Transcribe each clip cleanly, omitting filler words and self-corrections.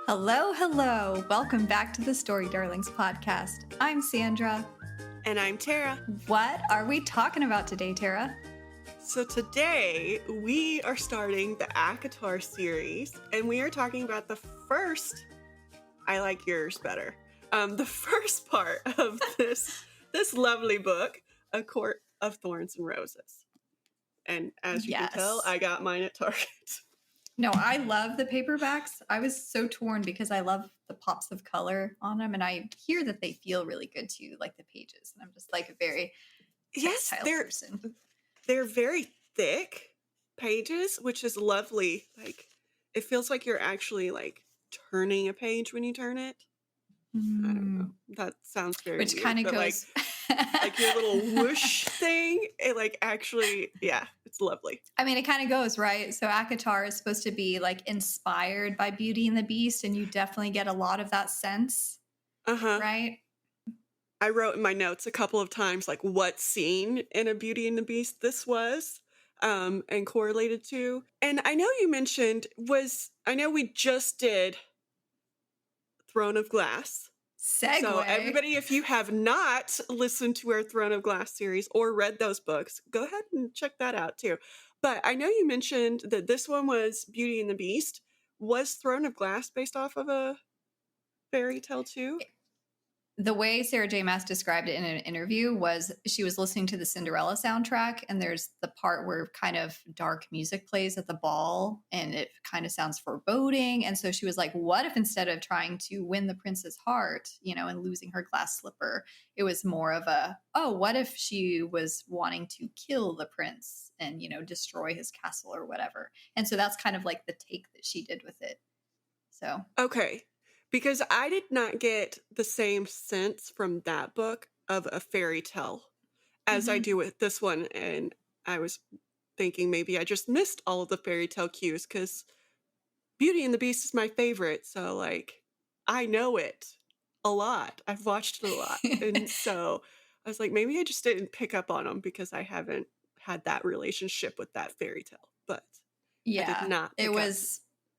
Hello, hello. Welcome back to the Story Darlings podcast. I'm Sandra. And I'm Tara. What are we talking about today, Tara? So today we are starting the ACOTAR series, and we are talking about the first, I like yours better, the first part of this lovely book, A Court of Thorns and Roses. And as you can tell, I got mine at Target. No, I love the paperbacks. I was so torn because I love the pops of color on them, and I hear that they feel really good too, like the pages. And I'm just like a very textile person. They're very thick pages, which is lovely. Like, it feels like you're actually like turning a page when you turn it. I don't know. That sounds very Which weird, kind of goes like your little whoosh thing. It like actually, yeah, it's lovely. I mean, it kind of goes, right? So ACOTAR is supposed to be like inspired by Beauty and the Beast, and you definitely get a lot of that sense, right? I wrote in my notes a couple of times like what scene in a Beauty and the Beast this was and correlated to. And I know you mentioned I know we just did Throne of Glass. Segue. So everybody, if you have not listened to our Throne of Glass series or read those books, go ahead and check that out too. But I know you mentioned that this one was Beauty and the Beast. Was Throne of Glass based off of a fairy tale too? The way Sarah J Maas described it in an interview was she was listening to the Cinderella soundtrack, and there's the part where kind of dark music plays at the ball, and it kind of sounds foreboding. And so she was like, what if instead of trying to win the prince's heart, and losing her glass slipper, it was more of what if she was wanting to kill the prince and, destroy his castle or whatever. And so that's kind of like the take that she did with it. So. Okay. Because I did not get the same sense from that book of a fairy tale as I do with this one. And I was thinking maybe I just missed all of the fairy tale cues because Beauty and the Beast is my favorite. So, I know it a lot. I've watched it a lot. And so I was like, maybe I just didn't pick up on them because I haven't had that relationship with that fairy tale. But yeah, I did not pick up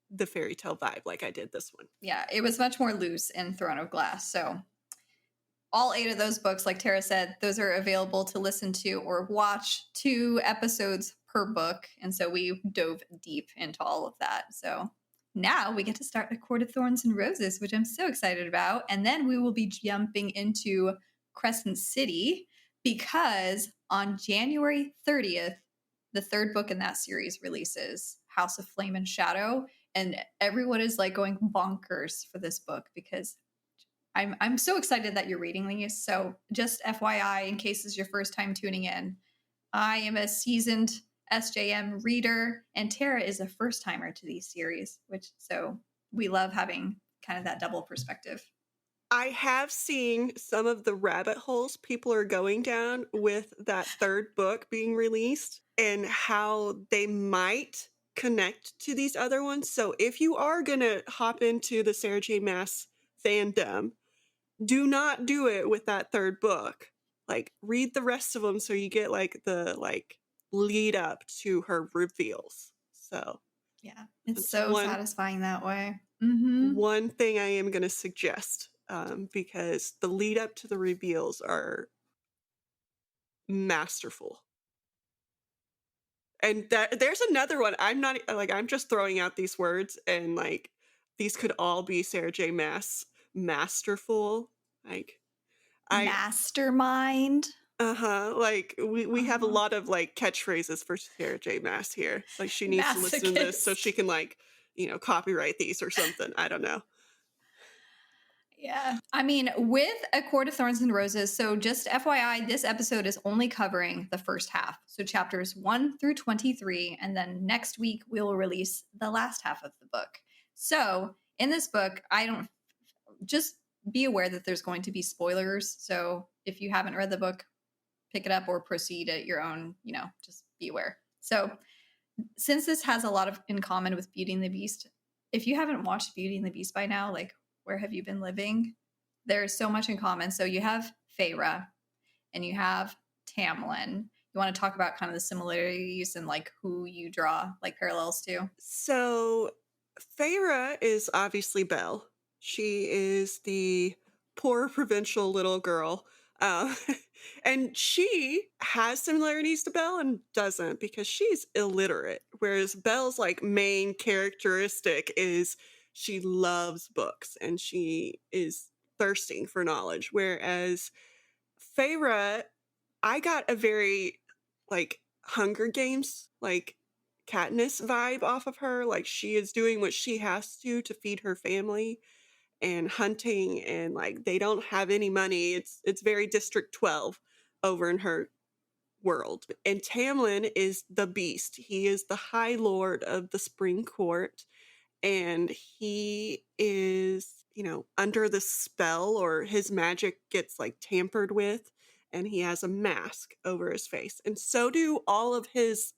the fairy tale vibe like I did this one. Yeah, it was much more loose in Throne of Glass. So all 8 of those books, like Tara said, those are available to listen to or watch 2 episodes per book. And so we dove deep into all of that. So now we get to start A Court of Thorns and Roses, which I'm so excited about. And then we will be jumping into Crescent City because on January 30th, the 3rd book in that series releases, House of Flame and Shadow. And everyone is like going bonkers for this book because I'm so excited that you're reading these. So just FYI, in case it's your first time tuning in, I am a seasoned SJM reader, and Tara is a first timer to these series, so we love having kind of that double perspective. I have seen some of the rabbit holes people are going down with that 3rd book being released and how they might connect to these other ones. So if you are going to hop into the Sarah J Maas fandom, do not do it with that 3rd book. Read the rest of them so you get the lead up to her reveals. So yeah, it's so satisfying that way. Mm-hmm. One thing I am going to suggest, because the lead up to the reveals are masterful. And there's another one. I'm just throwing out these words, and these could all be Sarah J Maas masterful. Mastermind. We have a lot of catchphrases for Sarah J Maas here. She needs to listen to this so she can copyright these or something. I don't know. Yeah. I mean, with A Court of Thorns and Roses, so just FYI, this episode is only covering the first half. So chapters 1 through 23. And then next week, we'll release the last half of the book. So in this book, just be aware that there's going to be spoilers. So if you haven't read the book, pick it up or proceed at your own, just be aware. So since this has a lot in common with Beauty and the Beast, if you haven't watched Beauty and the Beast by now, where have you been living? There's so much in common. So you have Feyre and you have Tamlin. You want to talk about kind of the similarities and who you draw parallels to? So Feyre is obviously Belle. She is the poor provincial little girl. Uh, and she has similarities to Belle and doesn't because she's illiterate. Whereas Belle's like main characteristic is she loves books and she is thirsting for knowledge. Whereas Feyre, I got a very like Hunger Games, like Katniss vibe off of her. Like she is doing what she has to feed her family and hunting, and like they don't have any money. It's very District 12 over in her world. And Tamlin is the beast. He is the High Lord of the Spring Court, and he is, under the spell, or his magic gets like tampered with, and he has a mask over his face. And so do all of his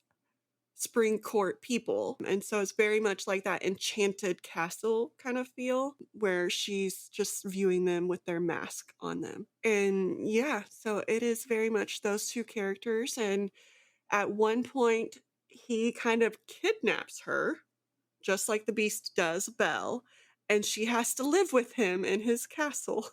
Spring Court people. And so it's very much like that enchanted castle kind of feel where she's just viewing them with their mask on them. And yeah, so it is very much those two characters. And at one point, he kind of kidnaps her, just like the Beast does Belle, and she has to live with him in his castle.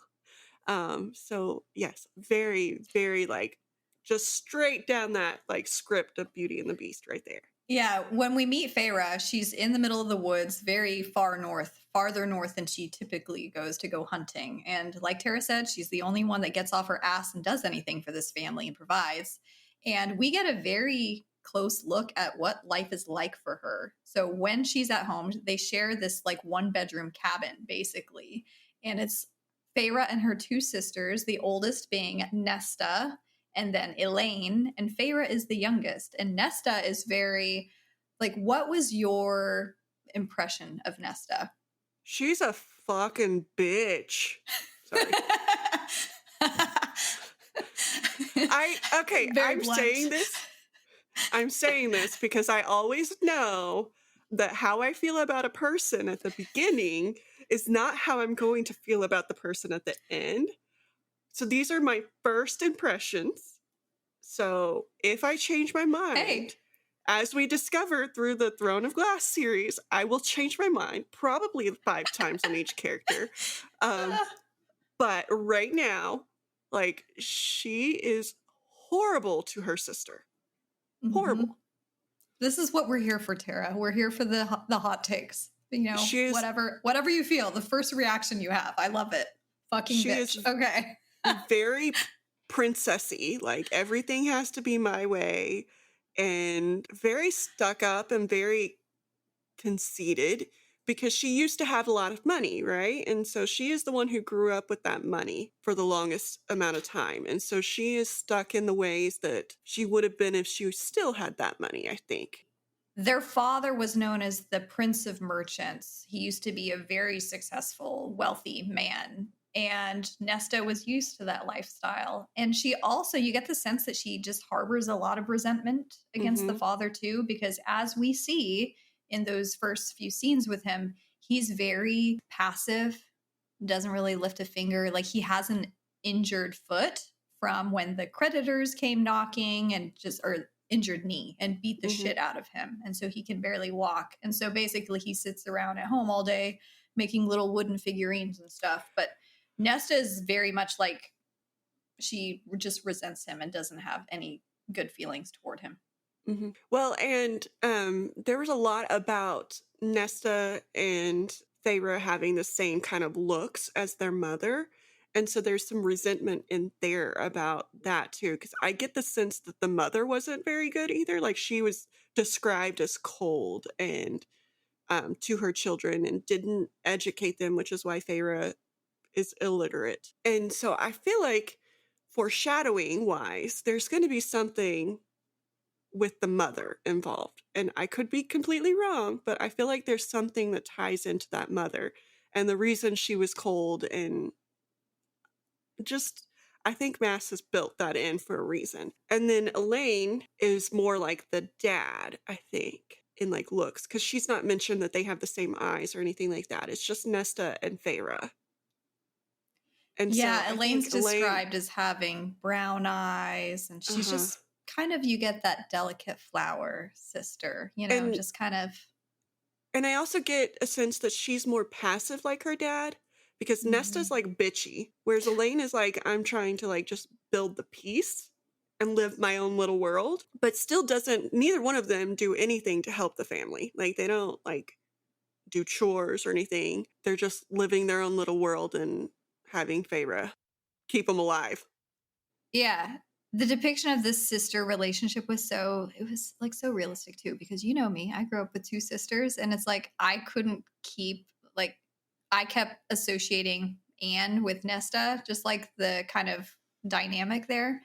So yes, very, very like just straight down that like script of Beauty and the Beast right there. Yeah, when we meet Feyre, she's in the middle of the woods, very far north, farther north than she typically goes to go hunting. And like Tara said, she's the only one that gets off her ass and does anything for this family and provides. And we get a very close look at what life is like for her. So when she's at home, they share this like 1-bedroom cabin, basically. And it's Feyre and her 2 sisters, the oldest being Nesta, and then Elaine, and Feyre is the youngest. And Nesta is very, like, what was your impression of Nesta? She's a fucking bitch. Sorry. I'm saying this because I always know that how I feel about a person at the beginning is not how I'm going to feel about the person at the end. So these are my first impressions. So if I change my mind, as we discovered through the Throne of Glass series, I will change my mind probably 5 times on each character. But right now, like, she is horrible to her sister. Horrible. Mm-hmm. This is what we're here for, Tara. We're here for the hot takes. Whatever you feel, the first reaction you have. I love it. Fucking bitch. Okay. Very princessy, like everything has to be my way, and very stuck up and very conceited because she used to have a lot of money, right? And so she is the one who grew up with that money for the longest amount of time. And so she is stuck in the ways that she would have been if she still had that money, I think. Their father was known as the Prince of Merchants. He used to be a very successful, wealthy man. And Nesta was used to that lifestyle. And she also, you get the sense that she just harbors a lot of resentment against the father too, because as we see in those first few scenes with him, he's very passive, doesn't really lift a finger. Like he has an injured foot from when the creditors came knocking or injured knee and beat the shit out of him. And so he can barely walk. And so basically he sits around at home all day making little wooden figurines and stuff. But Nesta is very much like she just resents him and doesn't have any good feelings toward him. Mm-hmm. Well, and there was a lot about Nesta and Feyre having the same kind of looks as their mother. And so there's some resentment in there about that too, because I get the sense that the mother wasn't very good either. Like she was described as cold and to her children and didn't educate them, which is why Feyre is illiterate. And so I feel like foreshadowing wise, there's going to be something with the mother involved. And I could be completely wrong, but I feel like there's something that ties into that mother and the reason she was cold, and just I think Maas has built that in for a reason. And then Elaine is more like the dad, I think, in like looks, because she's not mentioned that they have the same eyes or anything like that. It's just Nesta and Feyre. And yeah, so Elaine's described as having brown eyes, and she's just kind of, you get that delicate flower sister, just kind of. And I also get a sense that she's more passive like her dad, because Nesta's Mhm. like bitchy, whereas Elaine is like, I'm trying to like just build the peace and live my own little world, but still doesn't, neither one of them do anything to help the family. Like they don't like do chores or anything. They're just living their own little world and having Feyre keep them alive. Yeah. The depiction of this sister relationship was it was like so realistic too, because you know me, I grew up with two sisters, and it's like I couldn't keep, like, I kept associating Anne with Nesta, just like the kind of dynamic there.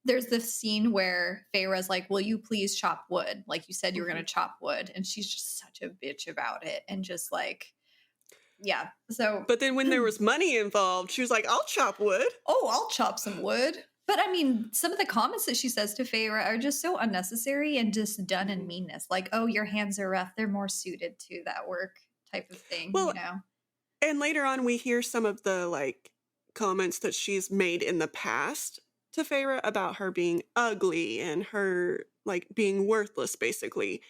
There's this scene where Feyre's like, "Will you please chop wood? Like you said you were going Mhm. to chop wood." And she's just such a bitch about it. And just like, yeah. So, But then when there was money involved, she was like, I'll chop wood. oh, I'll chop some wood. But I mean, some of the comments that she says to Feyre are just so unnecessary and just done in Mhm. meanness. Like, oh, your hands are rough. They're more suited to that work type of thing, you Well, know? and later on, we hear some of the like comments that she's made in the past to Feyre about her being ugly and her like being worthless, basically.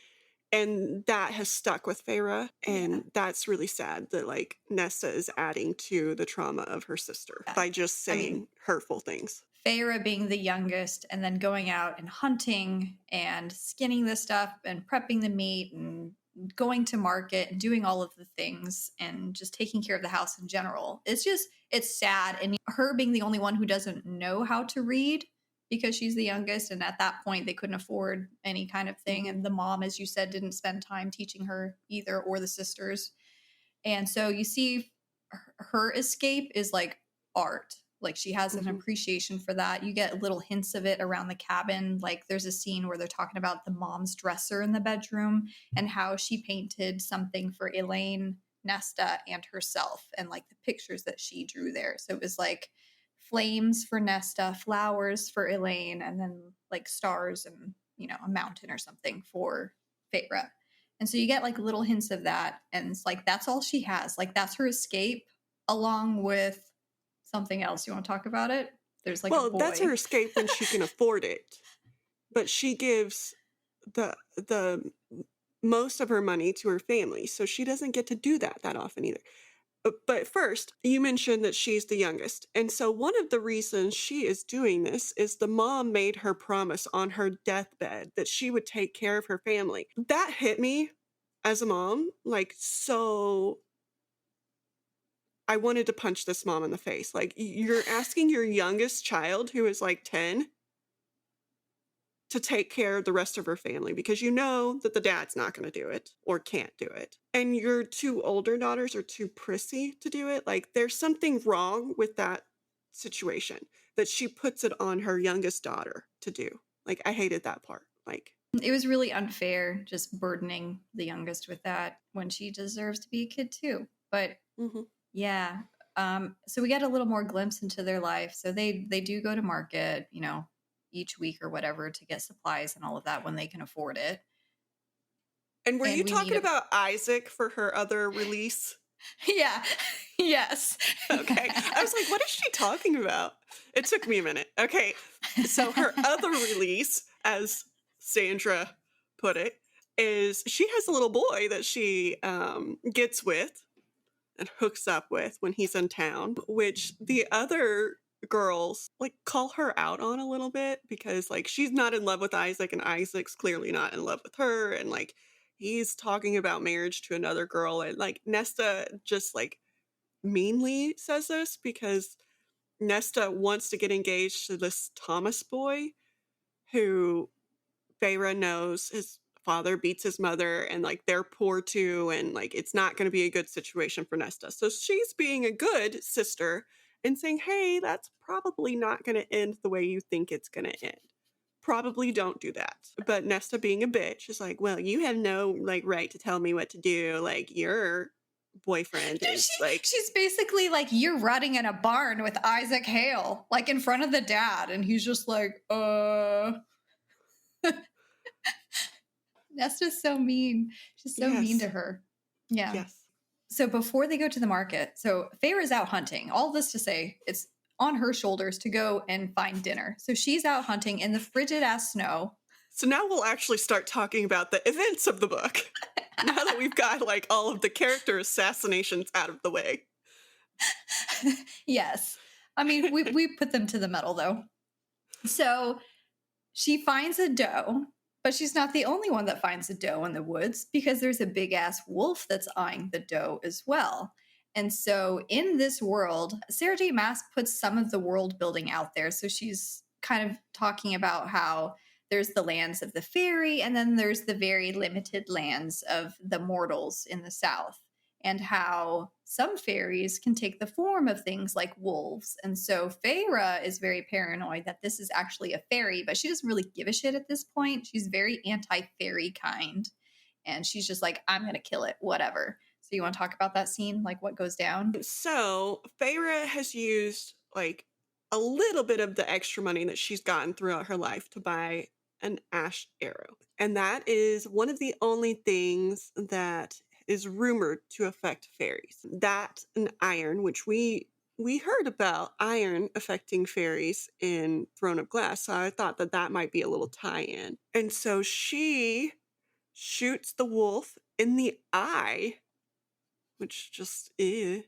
And that has stuck with Feyre. Yeah. And that's really sad that like Nesta is adding to the trauma of her sister Yeah. by just I mean, saying hurtful things. Feyre being the youngest and then going out and hunting and skinning the stuff and prepping the meat and going to market and doing all of the things and just taking care of the house in general. It's sad. And her being the only one who doesn't know how to read because she's the youngest. And at that point, they couldn't afford any kind of thing. Mhm. And the mom, as you said, didn't spend time teaching her either, or the sisters. And so you see her escape is like art. Like she has an Mhm. appreciation for that. You get little hints of it around the cabin. Like there's a scene where they're talking about the mom's dresser in the bedroom and how she painted something for Elaine, Nesta, and herself, and like the pictures that she drew there. So it was like flames for Nesta, flowers for Elaine, and then like stars and, a mountain or something for Feyre. And so you get like little hints of that. And it's like, that's all she has. Like, that's her escape, along with something else. You want to talk about it? There's like a Well, that's her boy. escape when she can afford it. But she gives the most of her money to her family, so she doesn't get to do that often either. But first, you mentioned that she's the youngest. And so one of the reasons she is doing this is the mom made her promise on her deathbed that she would take care of her family. That hit me as a mom, like, so I wanted to punch this mom in the face. Like, you're asking your youngest child, who is like 10, to take care of the rest of her family because you know that the dad's not going to do it or can't do it. And your two older daughters are too prissy to do it. Like there's something wrong with that situation that she puts it on her youngest daughter to do. Like I hated that part. Like It was really unfair just burdening the youngest with that when she deserves to be a kid too. But mhm. yeah. So we get a little more glimpse into their life. So they do go to market, each week or whatever to get supplies and all of that when they can afford it. And were you And we meet talking a about Isaac for her other release? yeah. Yes. Okay. I was like, what is she talking about? It took me a minute. Okay. So her other release, as Sandra put it, is she has a little boy that she gets with and hooks up with when he's in town, which the other girls like call her out on a little bit because like she's not in love with Isaac and Isaac's clearly not in love with her, and like he's talking about marriage to another girl, and like Nesta just like meanly says this because Nesta wants to get engaged to this Thomas boy who Feyre knows his father beats his mother and like they're poor too, and like it's not going to be a good situation for Nesta. So she's being a good sister and saying, hey, that's probably not going to end the way you think it's going to end. Probably don't do that. But Nesta being a bitch is like, well, you have no like right to tell me what to do. Like your boyfriend Dude, is like she's basically like, you're rotting in a barn with Isaac Hale, like in front of the dad. And he's just like, Nesta's so mean. She's so mean to yes, her. Yeah. yes. So before they go to the market, so Feyre's out hunting. All this to say, it's on her shoulders to go and find dinner. So she's out hunting in the frigid ass snow. So now we'll actually start talking about the events of the book. Now that we've got like all of the character assassinations out of the way. Yes. I mean, we put them to the metal though. So she finds a doe, but she's not the only one that finds a doe in the woods because there's a big ass wolf that's eyeing the doe as well. And so in this world, Sarah J. Maas puts some of the world building out there. So she's kind of talking about how there's the lands of the fairy, and then there's the very limited lands of the mortals in the south, and how some fairies can take the form of things like wolves. And so Feyre is very paranoid that this is actually a fairy, but she doesn't really give a shit at this point. She's very anti-fairy kind. And she's just like, I'm going to kill it, whatever. So you want to talk about that scene, like what goes down? So Feyre has used like a little bit of the extra money that she's gotten throughout her life to buy an ash arrow. And that is one of the only things that is rumored to affect fairies. That and iron, which we heard about iron affecting fairies in Throne of Glass, so I thought that that might be a little tie-in. And so she shoots the wolf in the eye, which just with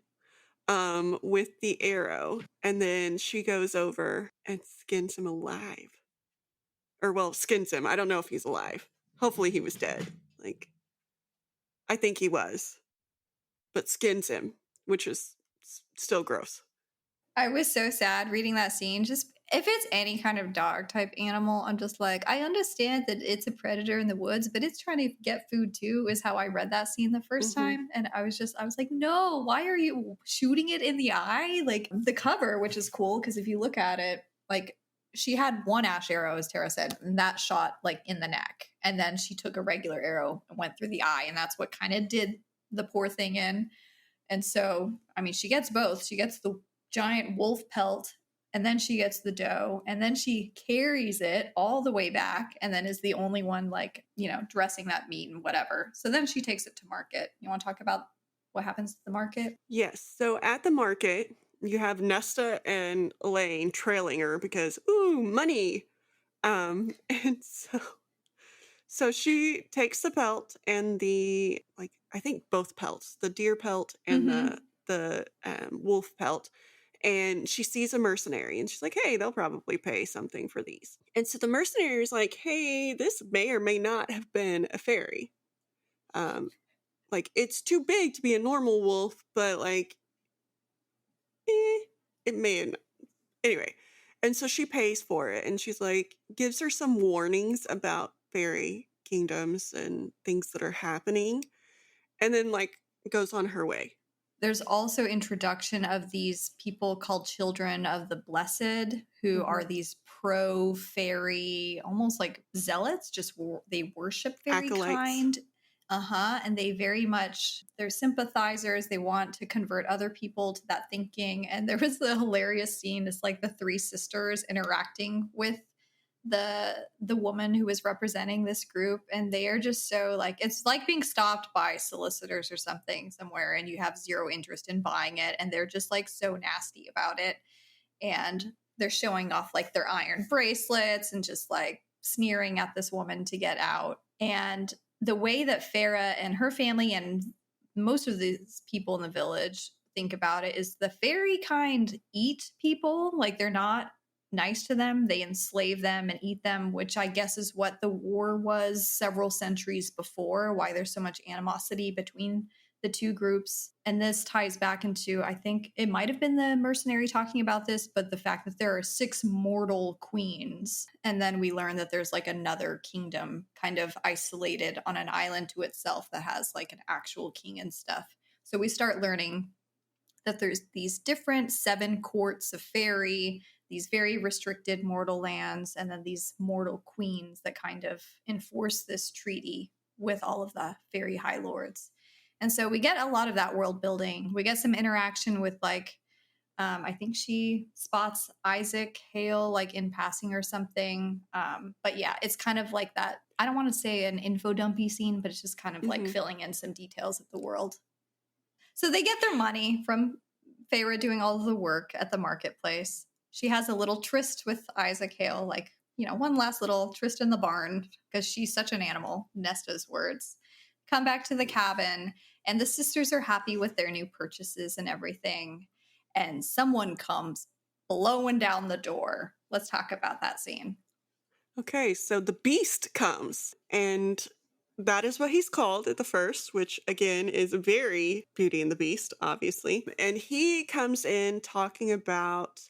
the arrow, and then she goes over and skins him alive. Or well, skins him. I don't know if he's alive. Hopefully he was dead. Like, I think he was. But skins him, which is still gross. I was so sad reading that scene. Just if it's any kind of dog type animal, I'm just like, I understand that it's a predator in the woods, but it's trying to get food too, is how I read that scene the 1st time. And I was like, no, why are you shooting it in the eye? Like the cover, which is cool, because if you look at it, like she had one ash arrow, as Tara said, and that shot like in the neck. And then she took a regular arrow and went through the eye. And that's what kind of did the poor thing in. And so, I mean, she gets both. She gets the giant wolf pelt, and then she gets the doe, and then she carries it all the way back, and then is the only one, like, you know, dressing that meat and whatever. So then she takes it to market. You want to talk about what happens at the market? Yes. So at the market, you have Nesta and Elaine trailing her because, ooh, money. And so she takes the pelt and the, like, I think both pelts, the deer pelt and the wolf pelt, and she sees a mercenary and she's like, hey, they'll probably pay something for these. And so the mercenary is like, hey, this may or may not have been a fairy. Like, it's too big to be a normal wolf, but like, it may have not. Anyway, and so she pays for it, and she's like, gives her some warnings about fairy kingdoms and things that are happening, and then like goes on her way. There's also introduction of these people called Children of the Blessed, who are these pro-fairy, almost like zealots, just they worship fairy Acolytes. kind. And they very much, they're sympathizers. They want to convert other people to that thinking. And there was the hilarious scene. It's like the 3 sisters interacting with the woman who was representing this group, and they are just so like, it's like being stopped by solicitors or something somewhere, and you have zero interest in buying it, and they're just like so nasty about it, and they're showing off like their iron bracelets and just like sneering at this woman to get out. And the way that Feyre and her family and most of these people in the village think about it is the fairy kind eat people. Like, they're not nice to them. They enslave them and eat them, which I guess is what the war was several centuries before, why there's so much animosity between the two groups. And this ties back into, I think it might have been the mercenary talking about this, but the fact that there are 6 mortal queens. And then we learn that there's like another kingdom kind of isolated on an island to itself that has like an actual king and stuff. So we start learning that there's these different 7 courts of fairy, these very restricted mortal lands, and then these mortal queens that kind of enforce this treaty with all of the fairy high lords. And so we get a lot of that world building. We get some interaction with like, I think she spots Isaac Hale like in passing or something. But yeah, it's kind of like that. I don't want to say an info dumpy scene, but it's just kind of like filling in some details of the world. So they get their money from Feyre doing all of the work at the marketplace. She has a little tryst with Isaac Hale, like, you know, one last little tryst in the barn, because she's such an animal, Nesta's words, come back to the cabin, and the sisters are happy with their new purchases and everything. And someone comes blowing down the door. Let's talk about that scene. Okay, so the beast comes, and that is what he's called at the first, which again is very Beauty and the Beast, obviously. And he comes in talking about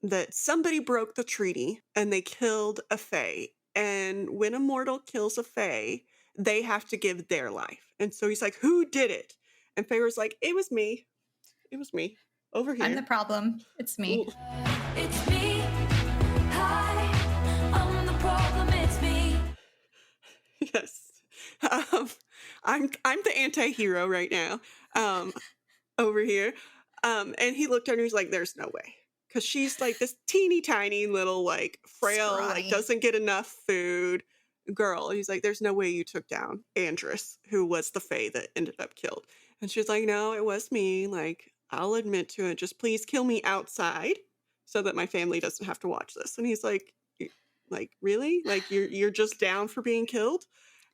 that somebody broke the treaty and they killed a fae. And when a mortal kills a fae, they have to give their life. And so he's like, who did it? And Feyre's like, it was me. It was me. Over here. I'm the problem. It's me. It's me. Hi, I'm the problem. It's me. Yes. I'm the anti-hero right now. Over here. And he looked at her and he's like, there's no way. Because she's like this teeny tiny little like frail, Scrawny. like doesn't get enough food girl. He's like, there's no way you took down Andress, who was the fae that ended up killed. And she's like, no, it was me. Like, I'll admit to it. Just please kill me outside so that my family doesn't have to watch this. And he's like, really? Like, you're just down for being killed?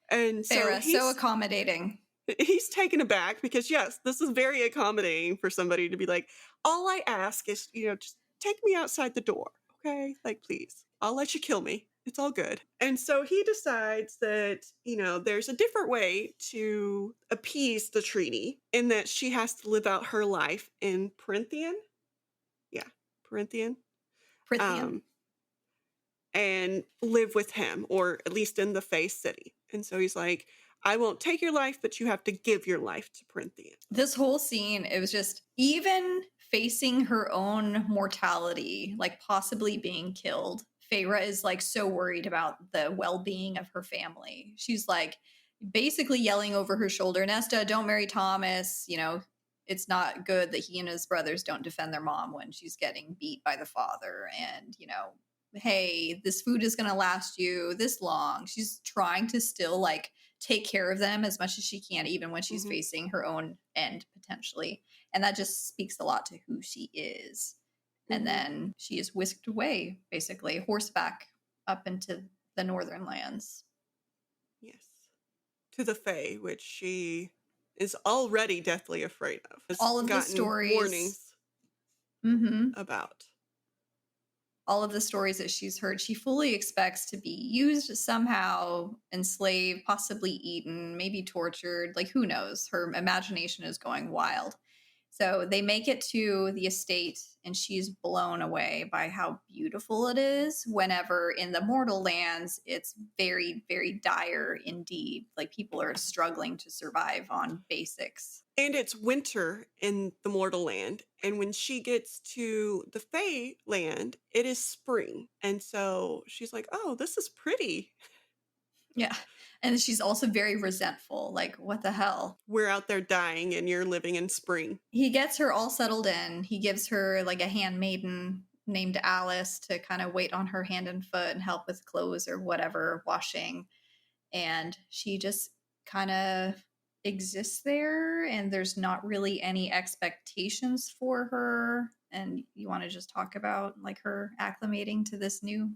And so Sarah, so accommodating. he's taken aback because, yes, this is very accommodating for somebody to be like, all I ask is, just take me outside the door, okay? Like, please, I'll let you kill me. It's all good. And so he decides that, there's a different way to appease the treaty in that she has to live out her life in Prythian. Yeah, Prythian. Prythian. And live with him, or at least in the Fae City. And so he's like, I won't take your life, but you have to give your life to Prythian. This whole scene, it was just even facing her own mortality, like possibly being killed. Feyre is like so worried about the well-being of her family. She's like basically yelling over her shoulder, Nesta, don't marry Thomas. It's not good that he and his brothers don't defend their mom when she's getting beat by the father. And, hey, this food is going to last you this long. She's trying to still like take care of them as much as she can, even when she's facing her own end potentially. And that just speaks a lot to who she is. And then she is whisked away, basically, horseback up into the northern lands. Yes. To the Fae, which she is already deathly afraid of. Has all of the gotten stories. Warnings about. All of the stories that she's heard, she fully expects to be used somehow, enslaved, possibly eaten, maybe tortured. Like, who knows? Her imagination is going wild. So they make it to the estate, and she's blown away by how beautiful it is. Whenever in the mortal lands, it's very, very dire indeed. Like, people are struggling to survive on basics. And it's winter in the mortal land. And when she gets to the Fae land, it is spring. And so she's like, oh, this is pretty. Yeah. And she's also very resentful. Like, what the hell? We're out there dying and you're living in spring. He gets her all settled in. He gives her like a handmaiden named Alice to kind of wait on her hand and foot and help with clothes or whatever, washing. And she just kind of exists there, and there's not really any expectations for her. And you want to just talk about like her acclimating to this new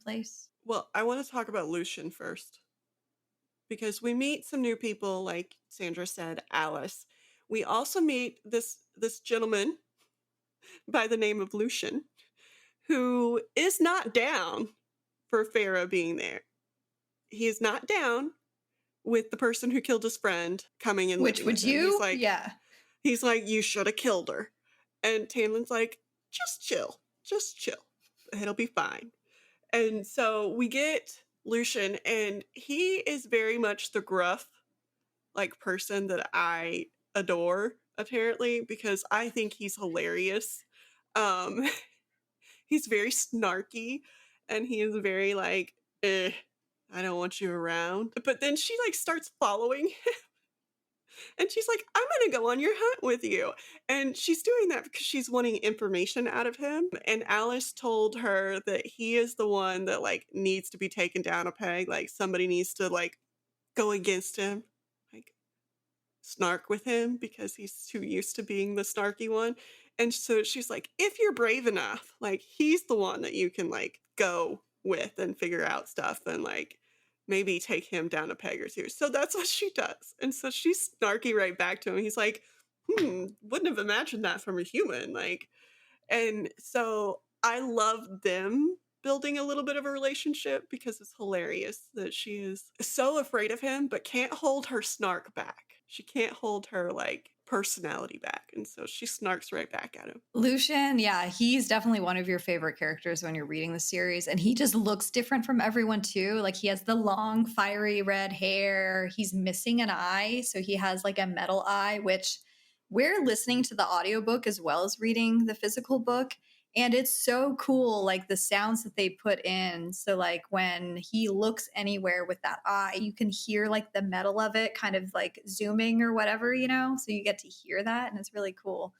place? Well, I want to talk about Lucian first. Because we meet some new people, like Sandra said, Alice. We also meet this gentleman by the name of Lucian, who is not down for Feyre being there. He is not down with the person who killed his friend coming in. Which would you? He's like, yeah. He's like, you should have killed her. And Tamlin's like, just chill. It'll be fine. And so we get Lucian, and he is very much the gruff like person that I adore, apparently, because I think he's hilarious. He's very snarky, and he is very like, I don't want you around. But then she like starts following him. And she's like, I'm going to go on your hunt with you. And she's doing that because she's wanting information out of him. And Alice told her that he is the one that like needs to be taken down a peg. Like somebody needs to like go against him, like snark with him because he's too used to being the snarky one. And so she's like, if you're brave enough, like he's the one that you can like go with and figure out stuff and like maybe take him down a peg or two. So that's what she does. And so she's snarky right back to him. He's like, wouldn't have imagined that from a human. Like, and so I love them building a little bit of a relationship because it's hilarious that she is so afraid of him, but can't hold her snark back. She can't hold her like personality back. And so she snarks right back at him. Lucian, yeah, he's definitely one of your favorite characters when you're reading the series. And he just looks different from everyone, too. Like, he has the long, fiery red hair. He's missing an eye. So he has like a metal eye, which we're listening to the audiobook as well as reading the physical book. And it's so cool, like the sounds that they put in. So, like, when he looks anywhere with that eye, you can hear like the metal of it kind of like zooming or whatever, you know? So you get to hear that. And it's really cool.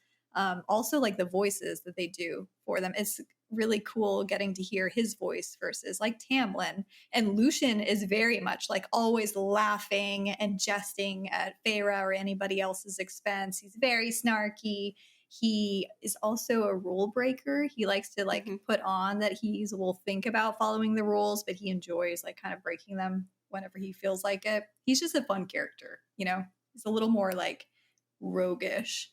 Also, like the voices that they do for them. It's really cool getting to hear his voice versus like Tamlin. And Lucian is very much like always laughing and jesting at Feyre or anybody else's expense. He's very snarky. He is also a rule breaker. He likes to like put on that will think about following the rules, but he enjoys like kind of breaking them whenever he feels like it. He's just a fun character, you know? He's a little more like roguish.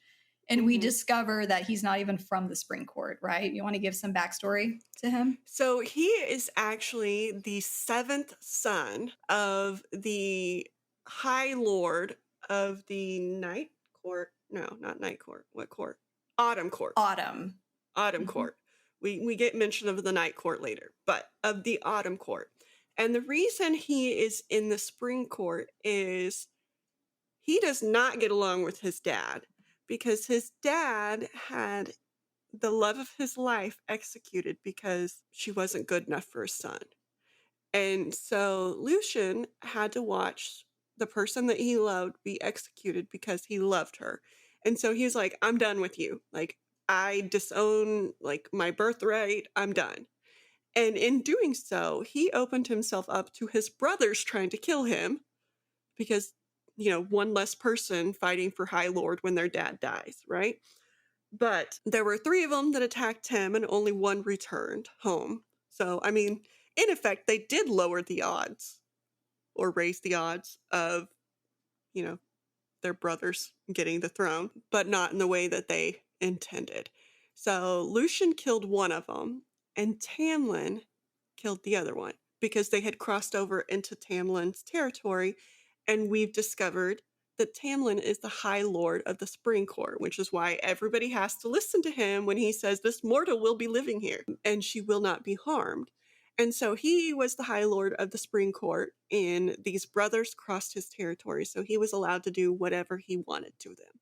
And we discover that he's not even from the Spring Court, right? You want to give some backstory to him? So he is actually the 7th son of the High Lord of the Night Court. No, not Night Court. What court? Autumn Court. Autumn Court. We get mention of the Night Court later, but of the Autumn Court. And the reason he is in the Spring Court is he does not get along with his dad because his dad had the love of his life executed because she wasn't good enough for his son. And so Lucian had to watch the person that he loved be executed because he loved her. And so he's like, I'm done with you. Like, I disown like my birthright. I'm done. And in doing so, he opened himself up to his brothers trying to kill him because, you know, one less person fighting for High Lord when their dad dies, right? But there were 3 of them that attacked him and only 1 returned home. So, I mean, in effect, they did lower the odds or raise the odds of, you know, their brothers getting the throne, but not in the way that they intended. So Lucian killed one of them and Tamlin killed the other one because they had crossed over into Tamlin's territory. And we've discovered that Tamlin is the High Lord of the Spring Court, which is why everybody has to listen to him when he says this mortal will be living here and she will not be harmed. And so he was the High Lord of the Spring Court, and these brothers crossed his territory, so he was allowed to do whatever he wanted to them.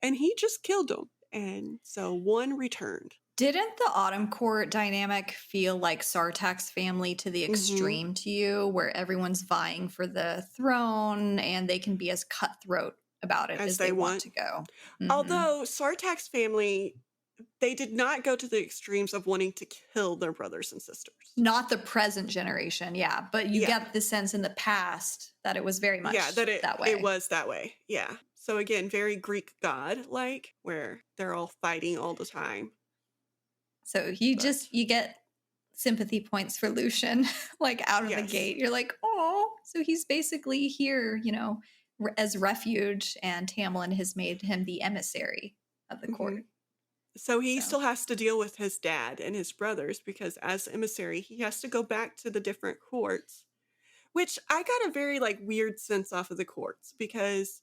And he just killed them, and so 1 returned. Didn't the Autumn Court dynamic feel like Sartak's family to the extreme to you, where everyone's vying for the throne and they can be as cutthroat about it as they want to go? Although Sartak's family, they did not go to the extremes of wanting to kill their brothers and sisters. Not the present generation, yeah. But you get the sense in the past that it was very much that way. It was that way, yeah. So again, very Greek god-like, where they're all fighting all the time. So you get sympathy points for Lucian, like out of the gate. You're like, oh, so he's basically here, you know, as refuge, and Tamlin has made him the emissary of the court. So he still has to deal with his dad and his brothers because as emissary, he has to go back to the different courts, which I got a very like weird sense off of the courts because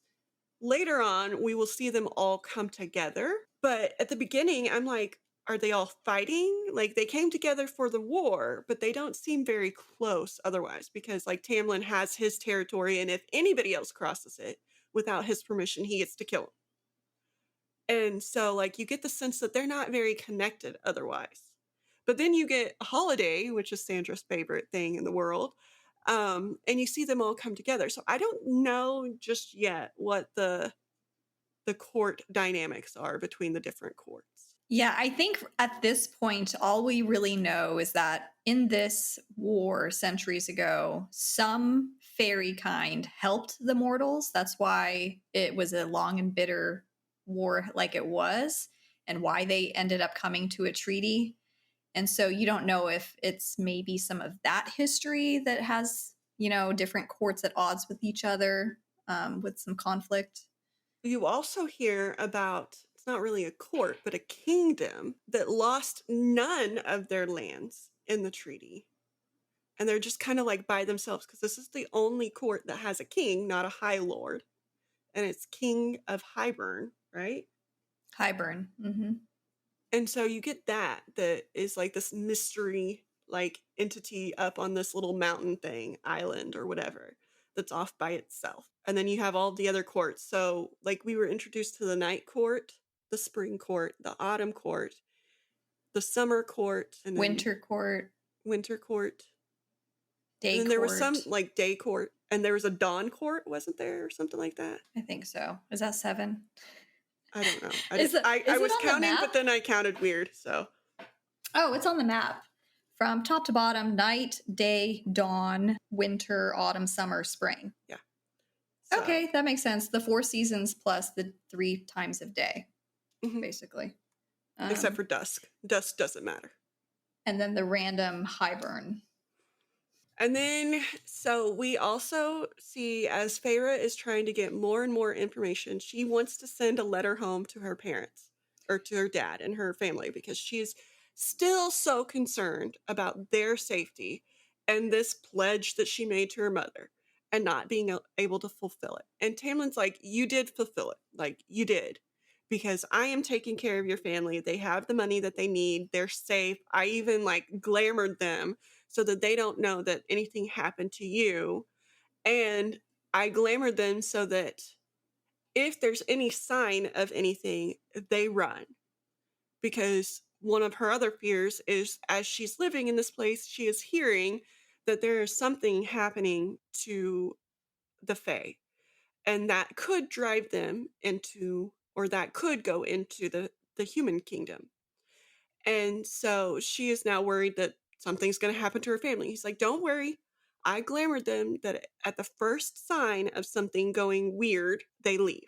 later on we will see them all come together. But at the beginning, I'm like, are they all fighting? Like they came together for the war, but they don't seem very close otherwise because like Tamlin has his territory and if anybody else crosses it without his permission, he gets to kill him. And so, like, you get the sense that they're not very connected otherwise. But then you get a holiday, which is Sandra's favorite thing in the world, and you see them all come together. So I don't know just yet what the court dynamics are between the different courts. Yeah, I think at this point, all we really know is that in this war centuries ago, some fairy kind helped the mortals. That's why it was a long and bitter war like it was, and why they ended up coming to a treaty. And so you don't know if it's maybe some of that history that has different courts at odds with each other, with some conflict. You also hear about, it's not really a court, but a kingdom that lost none of their lands in the treaty. And they're just kind of like by themselves because this is the only court that has a king, not a high lord. And it's King of Highburn, right? Highburn. Mm-hmm. And so you get that is like this mystery like entity up on this little mountain thing, island or whatever, that's off by itself. And then you have all the other courts. So like we were introduced to the night court, the spring court, the autumn court, the summer court, and then Winter court, winter court. day And then court. there was some like day court, and there was a dawn court, wasn't there, or something like that? I think so. Is that 7? I don't know. I Is was it on the counting, map? but then I counted weird. So Oh, it's on the map. From top to bottom, night, day, dawn, winter, autumn, summer, spring. so, Okay, that makes sense. The 4 seasons plus the 3 times of day, mhm. basically. Except for dusk. Dusk doesn't matter. And then the random Highburn. And then, so we also see as Feyre is trying to get more and more information, she wants to send a letter home to her parents or to her dad and her family because she's still so concerned about their safety and this pledge that she made to her mother and not being able to fulfill it. And Tamlin's like, you did fulfill it. Like, you did. Because I am taking care of your family. They have the money that they need. They're safe. I even like glamored them so that they don't know that anything happened to you. And I glamored them so that if there's any sign of anything, they run. Because one of her other fears is as she's living in this place, she is hearing that there is something happening to the Fae. And that could drive them into, or that could go into the human kingdom. And so she is now worried that something's going to happen to her family. He's like, don't worry. I glamored them that at the first sign of something going weird, they leave.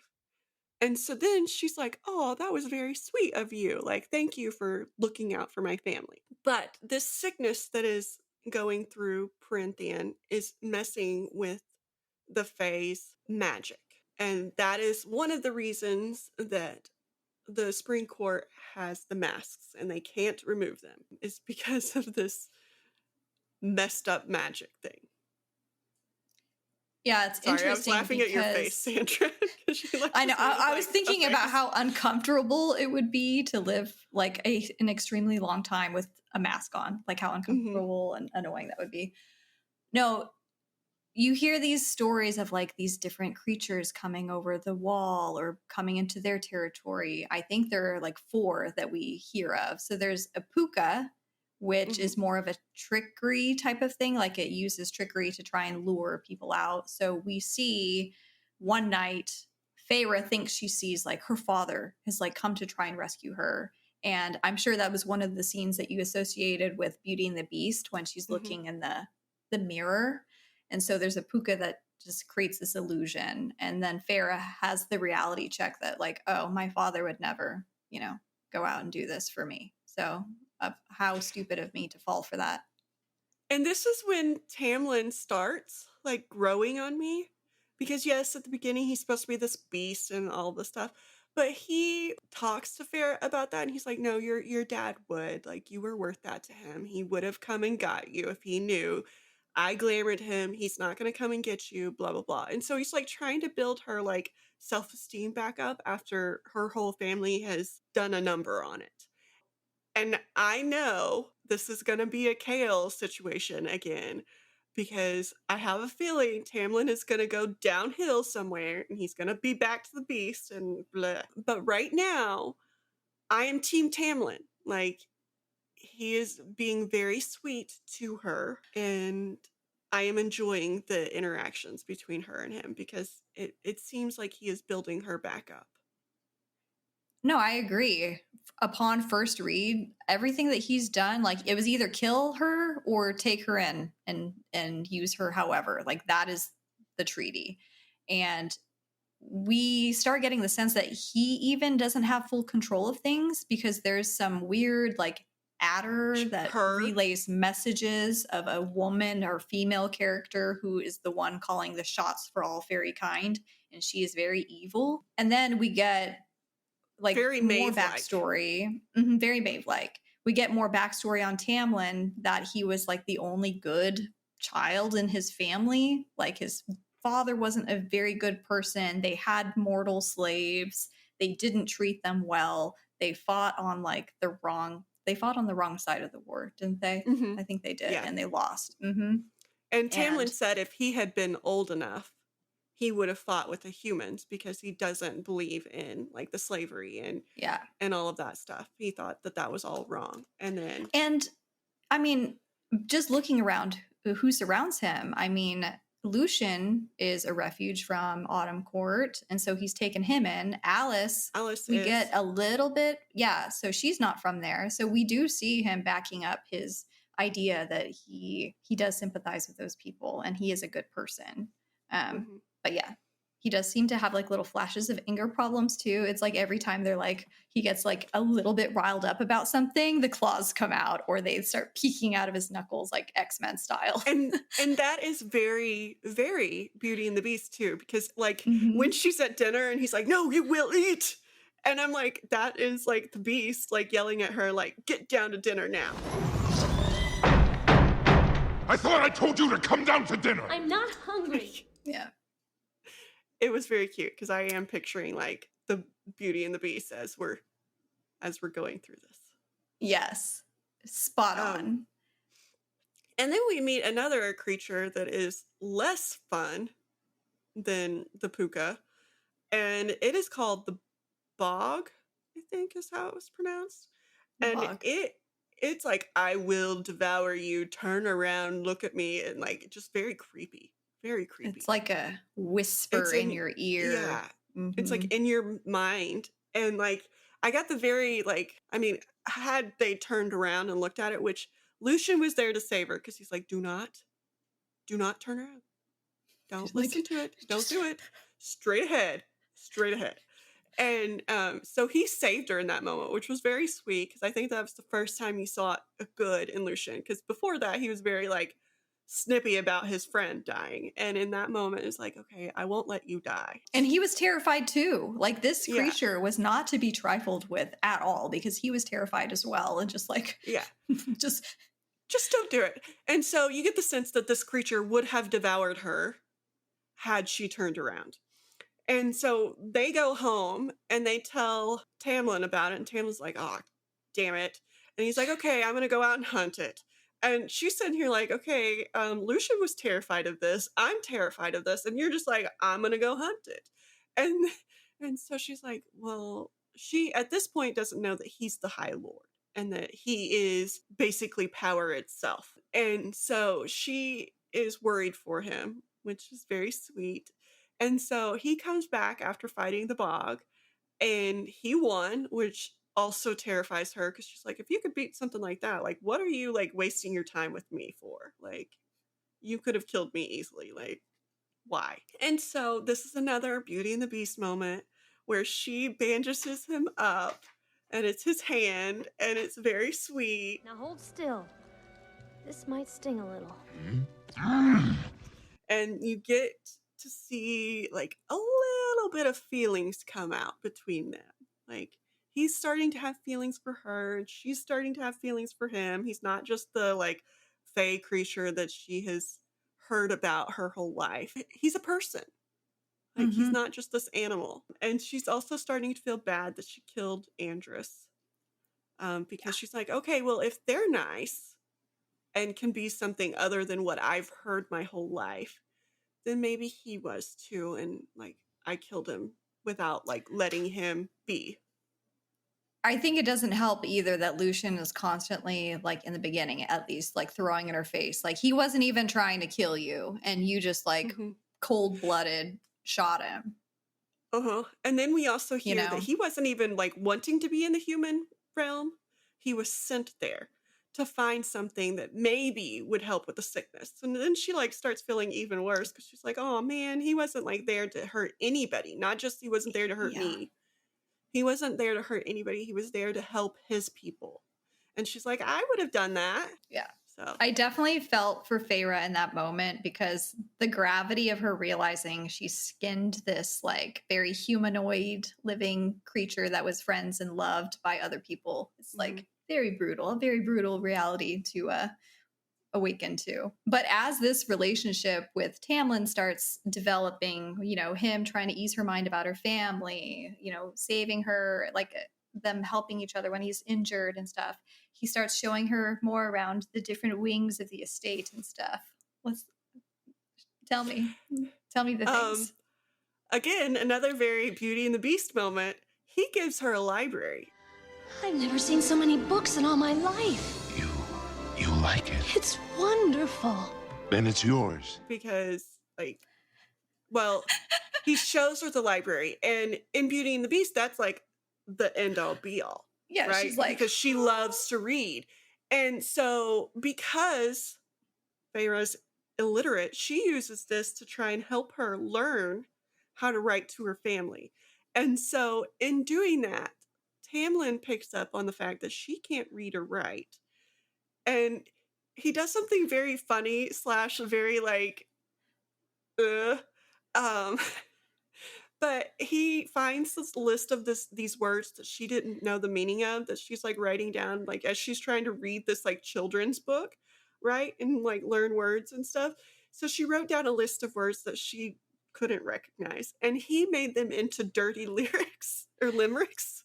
And so then she's like, oh, that was very sweet of you. Like, thank you for looking out for my family. But this sickness that is going through Perinthian is messing with the Fae's magic. And that is one of the reasons that the Spring Court has the masks and they can't remove them, is because of this messed up magic thing. Yeah, it's Sorry, interesting. I was laughing at your face, Sandra. I know. I was thinking about how uncomfortable it would be to live like an extremely long time with a mask on, like how uncomfortable and annoying that would be. No, you hear these stories of like these different creatures coming over the wall or coming into their territory. I think there are like 4 that we hear of. So there's a puka, which is more of a trickery type of thing. Like it uses trickery to try and lure people out. So we see one night, Feyre thinks she sees like her father has like come to try and rescue her. And I'm sure that was one of the scenes that you associated with Beauty and the Beast when she's looking in the mirror. And so there's a puka that just creates this illusion. And then Feyre has the reality check that like, oh, my father would never, go out and do this for me. So how stupid of me to fall for that. And this is when Tamlin starts like growing on me. Because yes, at the beginning he's supposed to be this beast and all this stuff. But he talks to Feyre about that and he's like, no, your dad would. Like, you were worth that to him. He would have come and got you if he knew. I glamored him. He's not going to come and get you, blah, blah, blah. And so he's like trying to build her like self-esteem back up after her whole family has done a number on it. And I know this is going to be a Chaol situation again because I have a feeling Tamlin is going to go downhill somewhere and he's going to be back to the beast and blah. But right now, I am Team Tamlin. Like, he is being very sweet to her and I am enjoying the interactions between her and him because it seems like he is building her back up. No, I agree. Upon first read, everything that he's done, like it was either kill her or take her in and use her however. Like that is the treaty. And we start getting the sense that he even doesn't have full control of things because there's some weird like adder that Her. relays messages of a woman or female character who is the one calling the shots for all fairy kind, and she is very evil. And then we get like Very more Maeve-like. backstory. Very Maeve-like. We get more backstory on Tamlin, that he was like the only good child in his family. Like his father wasn't a very good person. They had mortal slaves. They didn't treat them well. They fought on like the wrong side of the war, didn't they? Mhm. I think they did, Yeah. and they lost. And Tamlin And- said if he had been old enough, he would have fought with the humans because he doesn't believe in like the slavery Yeah. and all of that stuff. He thought that was all wrong. And then And I mean, just looking around who surrounds him, I mean, Lucian is a refuge from Autumn Court, and so he's taken him in. Alice we is get a little bit, so she's not from there. So we do see him backing up his idea that he does sympathize with those people and he is a good person. Mhm. But yeah, he does seem to have like little flashes of anger problems too. It's like every time they're like, he gets like a little bit riled up about something, the claws come out or they start peeking out of his knuckles like X-Men style. and that is very, very Beauty and the Beast too, because like Mhm. when she's at dinner and he's like, "No, you will eat," and I'm like, that is like the Beast like yelling at her like, "Get down to dinner now." I thought I told you to come down to dinner. I'm not hungry. Yeah. It was very cute because I am picturing like the Beauty and the Beast as we're going through this. Yes. Spot Um, on. And then we meet another creature that is less fun than the puka, and it is called the bog, I think is how it was pronounced. And Bog. it's like, "I will devour you, turn around, look at me," and like just very creepy. Very creepy. It's like a whisper It's in your ear. Yeah. It's Mhm. like in your mind. And like, I got the very, like, I mean, had they turned around and looked at it, which Lucian was there to save her because he's like, do not turn around. Don't She's like, listen to it. Don't do it. Straight ahead. Straight ahead. And so he saved her in that moment, which was very sweet because I think that was the first time you saw a good in Lucian. Because before that, he was very like snippy about his friend dying. And in that moment, it's like, okay, I won't let you die. And he was terrified too. Like this Yeah. creature was not to be trifled with at all because he was terrified as well. And just like, Yeah. just Don't do it. And so you get the sense that this creature would have devoured her had she turned around. And so they go home and they tell Tamlin about it. And Tamlin's like, "Oh, damn it." And he's like, "Okay, I'm going to go out and hunt it." And she's sitting here like, "Okay, Lucian was terrified of this. I'm terrified of this." And you're just like, "I'm going to go hunt it." And so she's like, well, she at this point doesn't know that he's the High Lord and that he is basically power itself. And so she is worried for him, which is very sweet. And so he comes back after fighting the bog and he won, which also terrifies her because she's like, if you could beat something like that, like, what are you like wasting your time with me for? Like, you could have killed me easily. Like, why? And so this is another Beauty and the Beast moment where she bandages him up and it's his hand and it's very sweet. Now hold still. This might sting a little. And you get to see like a little bit of feelings come out between them. Like he's starting to have feelings for her and she's starting to have feelings for him. He's not just the like fey creature that she has heard about her whole life. He's a person. Like he's Mhm. not just this animal. And she's also starting to feel bad that she killed Andrus. Because she's like, okay, well, if they're nice and can be something other than what I've heard my whole life, then maybe he was too. And like, I killed him without like letting him be. I think it doesn't help either that Lucian is constantly, like in the beginning at least, like throwing in her face. Like he wasn't even trying to kill you and you just like Mhm. cold-blooded shot him. And then we also You hear know? that he wasn't even like wanting to be in the human realm. He was sent there to find something that maybe would help with the sickness. And then she like starts feeling even worse because she's like, oh man, he wasn't like there to hurt anybody. Not just he wasn't there to hurt Yeah. me. He wasn't there to hurt anybody. He was there to help his people. And she's like, I would have done that. Yeah. So I definitely felt for Feyre in that moment because the gravity of her realizing she skinned this like very humanoid living creature that was friends and loved by other people. It's like very brutal, a very brutal reality to awaken to. But as this relationship with Tamlin starts developing, you know, him trying to ease her mind about her family, you know, saving her, like them helping each other when he's injured and stuff, he starts showing her more around the different wings of the estate and stuff. Let's tell me the things. Again, another very Beauty and the Beast moment. He gives her a library. I've never seen so many books in all my life. You like it? It's wonderful. Then it's yours. Because, like, well, he shows her the library. And in Beauty and the Beast, that's like the end all be all. Yeah, right? she's like, because she loves to read. And so because Feyre's illiterate, she uses this to try and help her learn how to write to her family. And so in doing that, Tamlin picks up on the fact that she can't read or write. And he does something very funny / very like, but he finds this list of these words that she didn't know the meaning of, that she's like writing down, like as she's trying to read this like children's book, right? And like learn words and stuff. So she wrote down a list of words that she couldn't recognize, and he made them into dirty lyrics or limericks.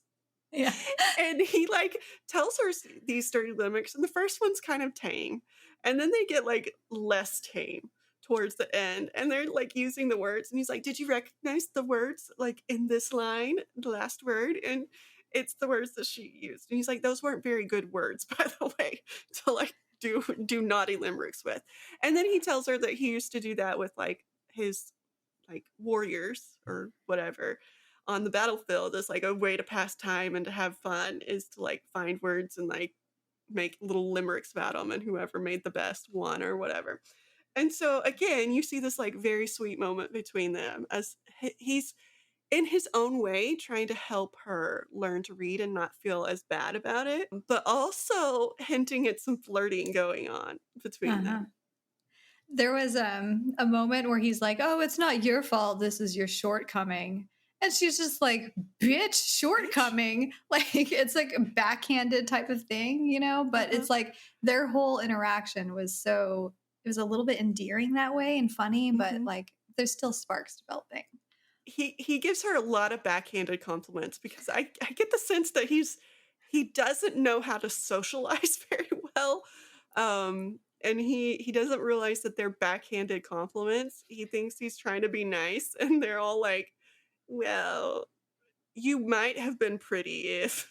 yeah. And he like tells her these dirty limericks, and the first one's kind of tame, and then they get like less tame towards the end, and they're like using the words, and he's like, did you recognize the words like in this line, the last word? And it's the words that she used, and he's like, those weren't very good words, by the way, to like do naughty limericks with. And then he tells her that he used to do that with like his like warriors or whatever on the battlefield as like a way to pass time and to have fun, is to like find words and like make little limericks about them, and whoever made the best won or whatever. And so again, you see this like very sweet moment between them as he's in his own way trying to help her learn to read and not feel as bad about it, but also hinting at some flirting going on between them. There was a moment where he's like, oh, it's not your fault, this is your shortcoming. And she's just like, bitch, shortcoming. Like, it's like a backhanded type of thing, you know? But it's like their whole interaction was so, it was a little bit endearing that way and funny, but like there's still sparks developing. He gives her a lot of backhanded compliments, because I get the sense that he doesn't know how to socialize very well. And he doesn't realize that they're backhanded compliments. He thinks he's trying to be nice, and they're all like, well, you might have been pretty if.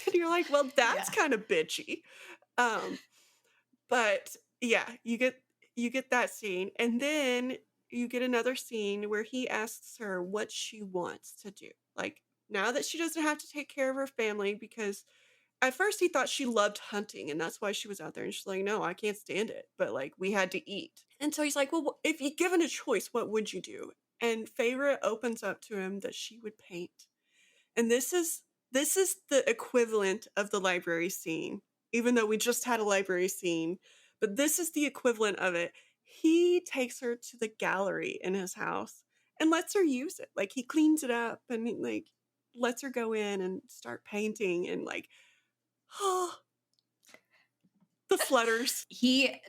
And you're like, well, that's kind of bitchy. But yeah, you get that scene, and then you get another scene where he asks her what she wants to do. Like, now that she doesn't have to take care of her family, because at first he thought she loved hunting and that's why she was out there. And she's like, no, I can't stand it. But like, we had to eat. And so he's like, well, if you're given a choice, what would you do? And Feyre opens up to him that she would paint. And this is the equivalent of the library scene, even though we just had a library scene. But this is the equivalent of it. He takes her to the gallery in his house and lets her use it. Like, he cleans it up and like lets her go in and start painting, and like, oh, the flutters.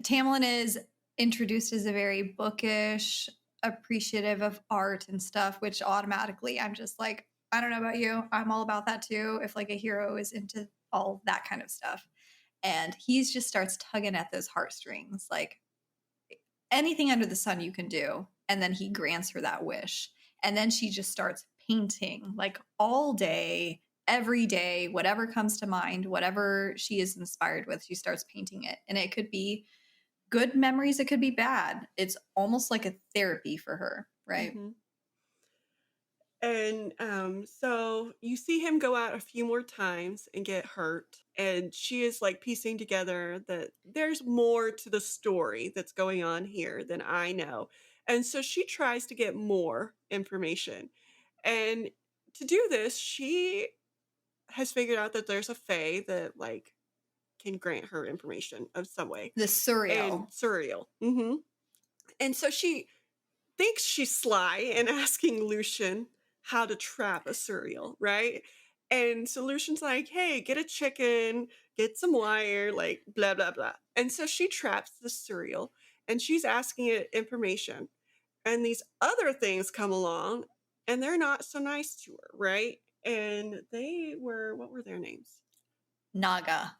Tamlin is introduced as a very bookish, appreciative of art and stuff, which automatically I'm just like, I don't know about you, I'm all about that too. If like a hero is into all that kind of stuff. And he's just starts tugging at those heartstrings, like anything under the sun you can do. And then he grants her that wish. And then she just starts painting like all day, every day, whatever comes to mind, whatever she is inspired with, she starts painting it. And it could be good memories, it could be bad. It's almost like a therapy for her, right? Mm-hmm. And so you see him go out a few more times and get hurt. And she is like piecing together that there's more to the story that's going on here than I know. And so she tries to get more information. And to do this, she has figured out that there's a fae that like can grant her information of some way. The And surreal. surreal. And so she thinks she's sly and asking Lucian how to trap a surreal, right? And so Lucian's like, hey, get a chicken, get some wire, like blah, blah, blah. And so she traps the surreal and she's asking it information. And these other things come along and they're not so nice to her, right? And they were, what were their names? Naga.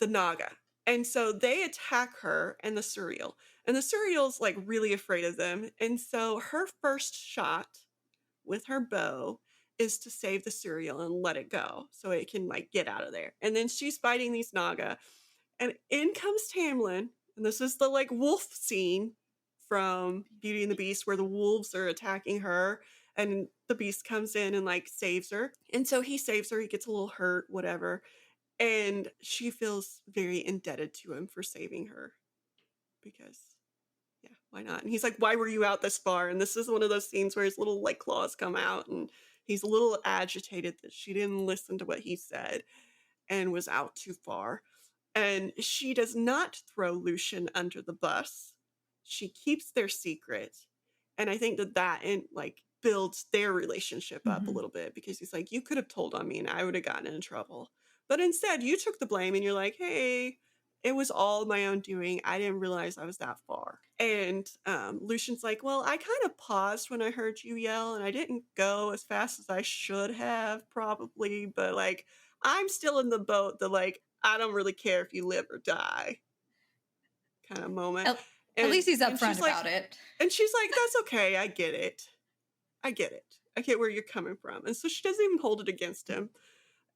The Naga. And so they attack her and the Surreal. And the Surreal's like really afraid of them. And so her first shot with her bow is to save the Surreal and let it go so it can like get out of there. And then she's fighting these Naga. And in comes Tamlin. And this is the like wolf scene from Beauty and the Beast where the wolves are attacking her. And the beast comes in and like saves her. And so he saves her. He gets a little hurt, whatever. And she feels very indebted to him for saving her because, yeah, why not? And he's like, why were you out this far? And this is one of those scenes where his little like claws come out and he's a little agitated that she didn't listen to what he said and was out too far. And she does not throw Lucian under the bus. She keeps their secret. And I think that like builds their relationship up a little bit because he's like, you could have told on me and I would have gotten in trouble. But instead, you took the blame and you're like, hey, it was all my own doing. I didn't realize I was that far. And Lucian's like, well, I kind of paused when I heard you yell and I didn't go as fast as I should have probably. But like, I'm still in the boat that like, I don't really care if you live or die kind of moment. At least he's upfront about it. And she's like, that's okay. I get it. I get where you're coming from. And so she doesn't even hold it against him.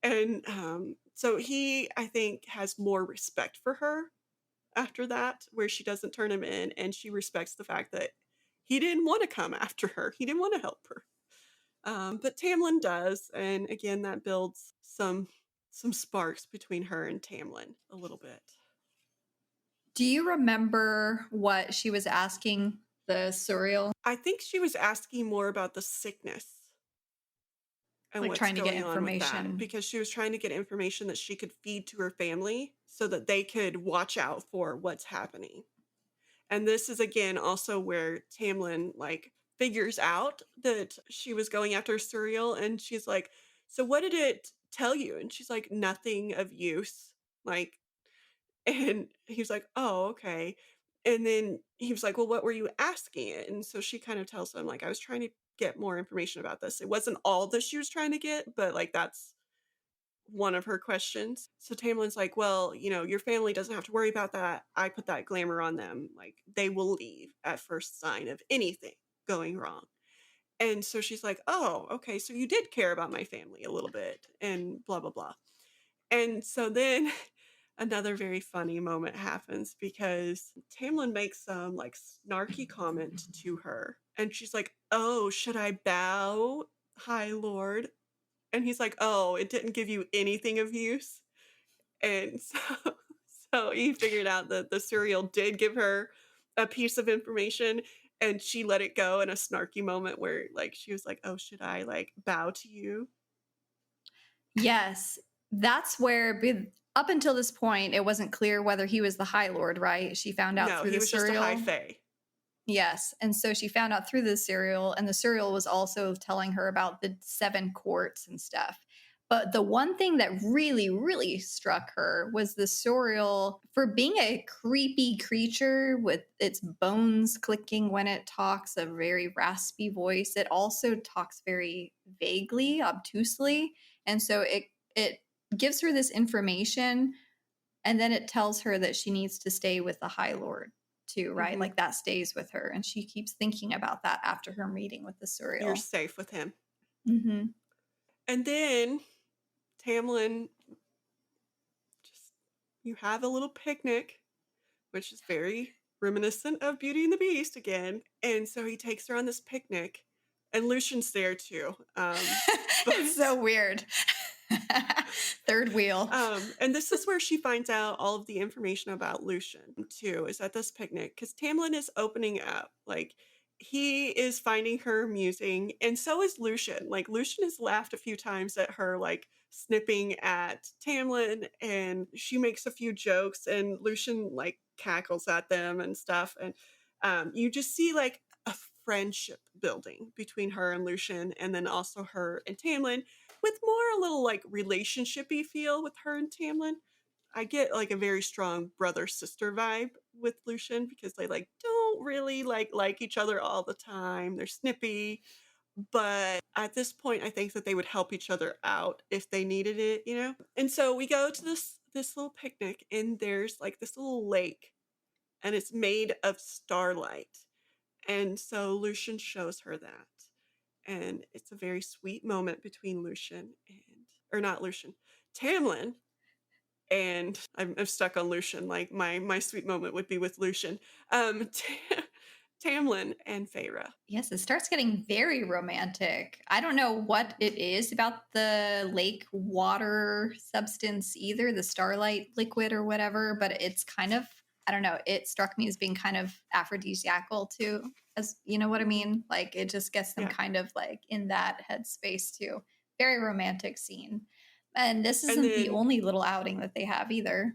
And so he, I think, has more respect for her after that, where she doesn't turn him in and she respects the fact that he didn't want to come after her. He didn't want to help her. But Tamlin does. And again, that builds some sparks between her and Tamlin a little bit. Do you remember what she was asking the surreal? I think she was asking more about the sickness. And like trying to get information. Because she was trying to get information that she could feed to her family so that they could watch out for what's happening. And this is again also where Tamlin like figures out that she was going after Surreal and she's like, so what did it tell you? And she's like, nothing of use. Like, and he was like, oh, okay. And then he was like, well, what were you asking it? And so she kind of tells him like, I was trying to get more information about this. It wasn't all that she was trying to get, but like that's one of her questions. So Tamlin's like, well, you know, your family doesn't have to worry about that. I put that glamour on them. Like they will leave at first sign of anything going wrong. And so she's like, oh, okay, so you did care about my family a little bit and blah, blah, blah. And so then another very funny moment happens because Tamlin makes some like snarky comment to her. And she's like, oh, should I bow, High Lord? And he's like, oh, it didn't give you anything of use. And so he figured out that the Surreal did give her a piece of information and she let it go in a snarky moment where like she was like, oh, should I like bow to you? Yes. That's where up until this point, it wasn't clear whether he was the High Lord, right? She found out through the was Surreal. Just a High Fae. Yes. And so she found out through the Surreal, and the Surreal was also telling her about the 7 courts and stuff. But the one thing that really, really struck her was the Surreal, for being a creepy creature with its bones clicking when it talks, a very raspy voice. It also talks very vaguely, obtusely. And so it gives her this information, and then it tells her that she needs to stay with the High Lord too, right? Like that stays with her, and she keeps thinking about that after her meeting with the Surreal. You're safe with him. And then Tamlin, you have a little picnic, which is very reminiscent of Beauty and the Beast again. And so he takes her on this picnic, and Lucian's there too. It's so weird. Third wheel. And this is where she finds out all of the information about Lucian too, is at this picnic, because Tamlin is opening up. Like, he is finding her amusing, and so is Lucian. Like, Lucian has laughed a few times at her, like, snipping at Tamlin, and she makes a few jokes, and Lucian like cackles at them and stuff. And you just see like a friendship building between her and Lucian, and then also her and Tamlin, with more a little like relationshipy feel with her and Tamlin. I get like a very strong brother sister vibe with Lucian because they like don't really like each other all the time. They're snippy, but at this point I think that they would help each other out if they needed it, you know? And so we go to this little picnic, and there's like this little lake, and it's made of starlight. And so Lucian shows her that. And it's a very sweet moment between Lucian and, or not Lucian, Tamlin. And I'm stuck on Lucian. Like my sweet moment would be with Lucian. Tamlin and Feyre. Yes, it starts getting very romantic. I don't know what it is about the lake water substance either, the starlight liquid or whatever, but it's kind of, I don't know, it struck me as being kind of aphrodisiacal too, as you know what I mean? Like it just gets them kind of like in that headspace too. Very romantic scene. And this isn't the only little outing that they have either.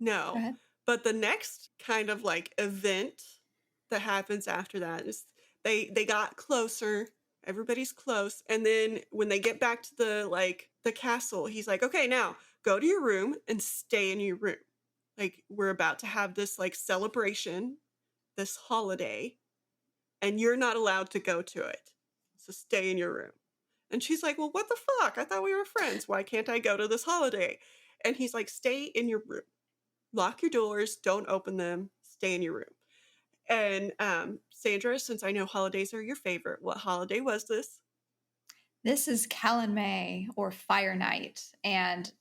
No. Go ahead. But the next kind of like event that happens after that is they got closer. Everybody's close. And then when they get back to the castle, he's like, okay, now go to your room and stay in your room. Like we're about to have this like celebration, this holiday, and you're not allowed to go to it. So stay in your room. And she's like, well, what the fuck? I thought we were friends. Why can't I go to this holiday? And he's like, stay in your room. Lock your doors. Don't open them. Stay in your room. And Sandra, since I know holidays are your favorite, what holiday was this? This is Callan May or Fire Night. And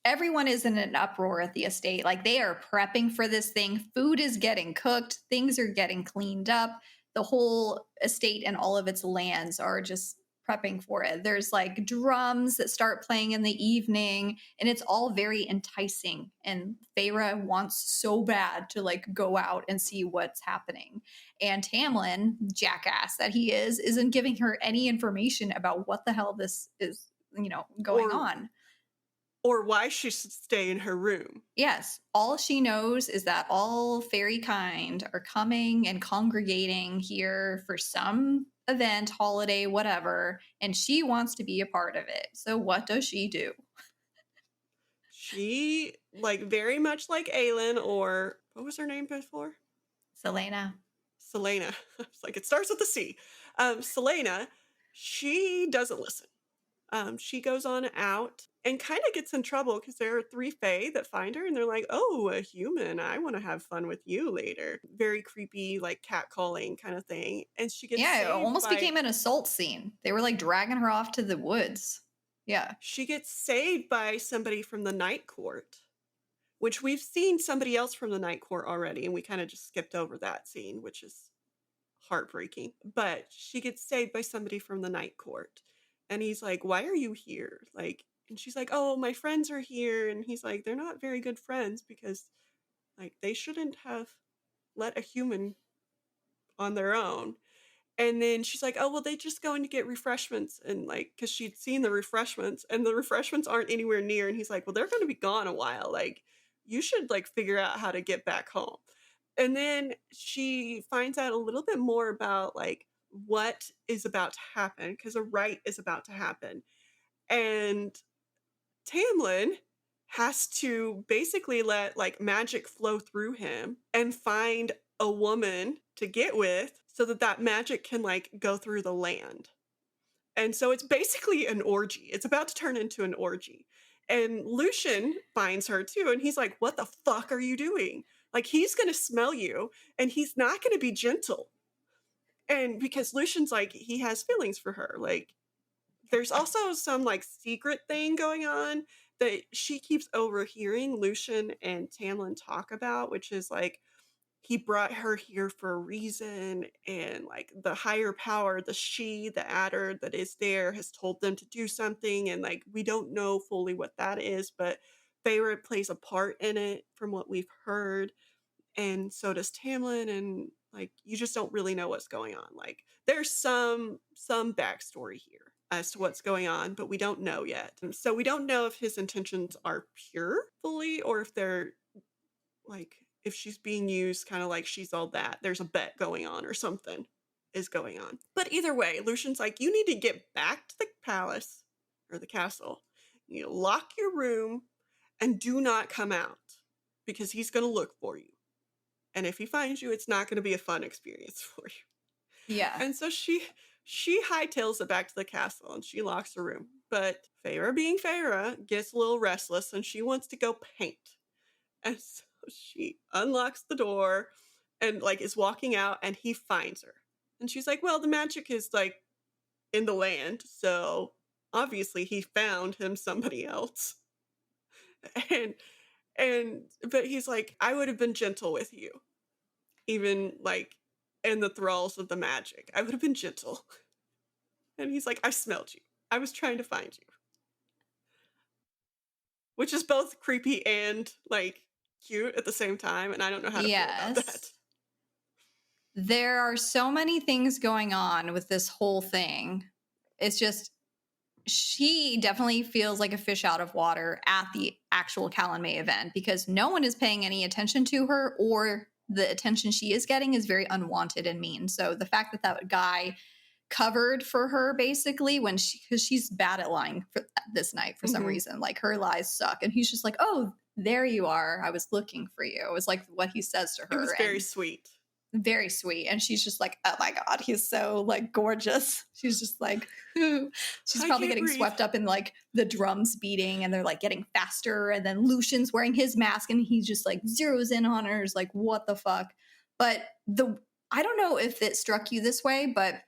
everyone is in an uproar at the estate. Like they are prepping for this thing. Food is getting cooked. Things are getting cleaned up. The whole estate and all of its lands are just prepping for it. There's like drums that start playing in the evening, and it's all very enticing. And Feyre wants so bad to like go out and see what's happening. And Tamlin, jackass that he is, isn't giving her any information about what the hell this is, you know, going on. Or why she should stay in her room. Yes. All she knows is that all fairy kind are coming and congregating here for some event, holiday, whatever, and she wants to be a part of it. So what does she do? She, like, very much like Aelin, or what was her name before? Selena. It's like, it starts with a C. Selena, she doesn't listen. She goes on out and kind of gets in trouble because there are 3 fae that find her, and they're like, oh, a human, I want to have fun with you later. Very creepy, like catcalling kind of thing. And she gets it almost became an assault scene. They were like dragging her off to the woods. Yeah. She gets saved by somebody from the Night Court, which we've seen somebody else from the Night Court already, and we kind of just skipped over that scene, which is heartbreaking. But she gets saved by somebody from the Night Court. And he's like, why are you here? Like, and she's like, oh, my friends are here. And he's like, they're not very good friends because, like, they shouldn't have let a human on their own. And then she's like, oh, well, they just going to get refreshments. And, like, because she'd seen the refreshments, and the refreshments aren't anywhere near. And he's like, well, they're going to be gone a while. Like, you should, like, figure out how to get back home. And then she finds out a little bit more about, like, what is about to happen, because a rite is about to happen. And Tamlin has to basically let like magic flow through him and find a woman to get with so that magic can like go through the land. And so it's basically an orgy. It's about to turn into an orgy. And Lucian finds her too, and he's like, what the fuck are you doing? Like, he's going to smell you, and he's not going to be gentle. And because Lucian's like, he has feelings for her. Like, there's also some like secret thing going on that she keeps overhearing Lucian and Tamlin talk about, which is like, he brought her here for a reason, and like the higher power, the adder that is there, has told them to do something, and like we don't know fully what that is, but Feyre plays a part in it from what we've heard, and so does Tamlin, and like you just don't really know what's going on. Like there's some backstory here. as to what's going on, but we don't know yet. And so we don't know if his intentions are pure fully or if they're like, if she's being used kind of like she's all that. There's a bet going on or something is going on. But either way, Lucian's like, you need to get back to the palace or the castle. You lock your room and do not come out because he's going to look for you. And if he finds you, it's not going to be a fun experience for you. Yeah. And so she hightails it back to the castle and she locks her room. But Feyre, being Feyre, gets a little restless and she wants to go paint. And so she unlocks the door and like is walking out and he finds her. And she's like, well, the magic is like in the land. So obviously he found him somebody else. But he's like, I would have been gentle with you. Even like in the thralls of the magic. I would have been gentle. And he's like, I smelled you. I was trying to find you. Which is both creepy and like cute at the same time. And I don't know how to feel about that. There are so many things going on with this whole thing. It's just, she definitely feels like a fish out of water at the actual Callan May event because no one is paying any attention to her, or the attention she is getting is very unwanted and mean. So the fact that that guy covered for her basically when because she's bad at lying for this night for some reason, like her lies suck, and he's just like, oh, there you are, I was looking for you. It was like what he says to her. It was very sweet. Very sweet. And she's just like, oh my God, he's so like gorgeous. She's just like, ooh. She's probably getting swept up in like the drums beating and they're like getting faster. And then Lucian's wearing his mask and he just like zeroes in on her. Is like, what the fuck? But I don't know if it struck you this way, but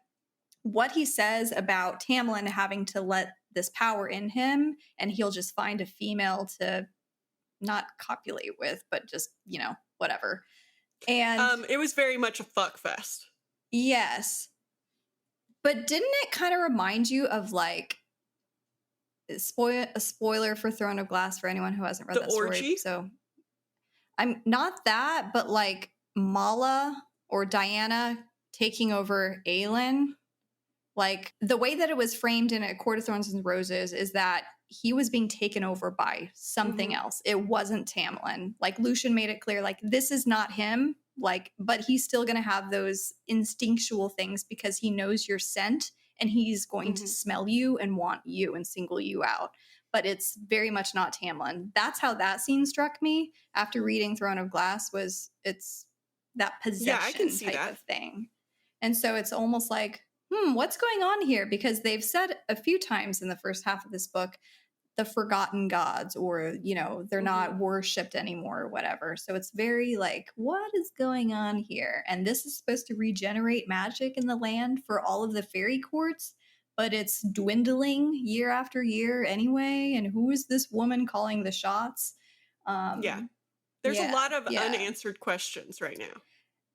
what he says about Tamlin having to let this power in him and he'll just find a female to not copulate with, but just, you know, whatever. And it was very much a fuck fest. Yes. But didn't it kind of remind you of like a spoiler for Throne of Glass for anyone who hasn't read that story? So I'm not that, but like Mala or Diana taking over Aelin. Like the way that it was framed in A Court of Thorns and Roses is that he was being taken over by something else. It wasn't Tamlin. Like Lucian made it clear, like this is not him. Like, but he's still going to have those instinctual things because he knows your scent and he's going to smell you and want you and single you out. But it's very much not Tamlin. That's how that scene struck me after reading Throne of Glass. It's that possession type of thing. And so it's almost like, what's going on here? Because they've said a few times in the first half of this book, the forgotten gods, or, you know, they're not worshipped anymore or whatever. So it's very like, what is going on here? And this is supposed to regenerate magic in the land for all of the fairy courts, but it's dwindling year after year anyway. And who is this woman calling the shots? There's a lot of unanswered questions right now.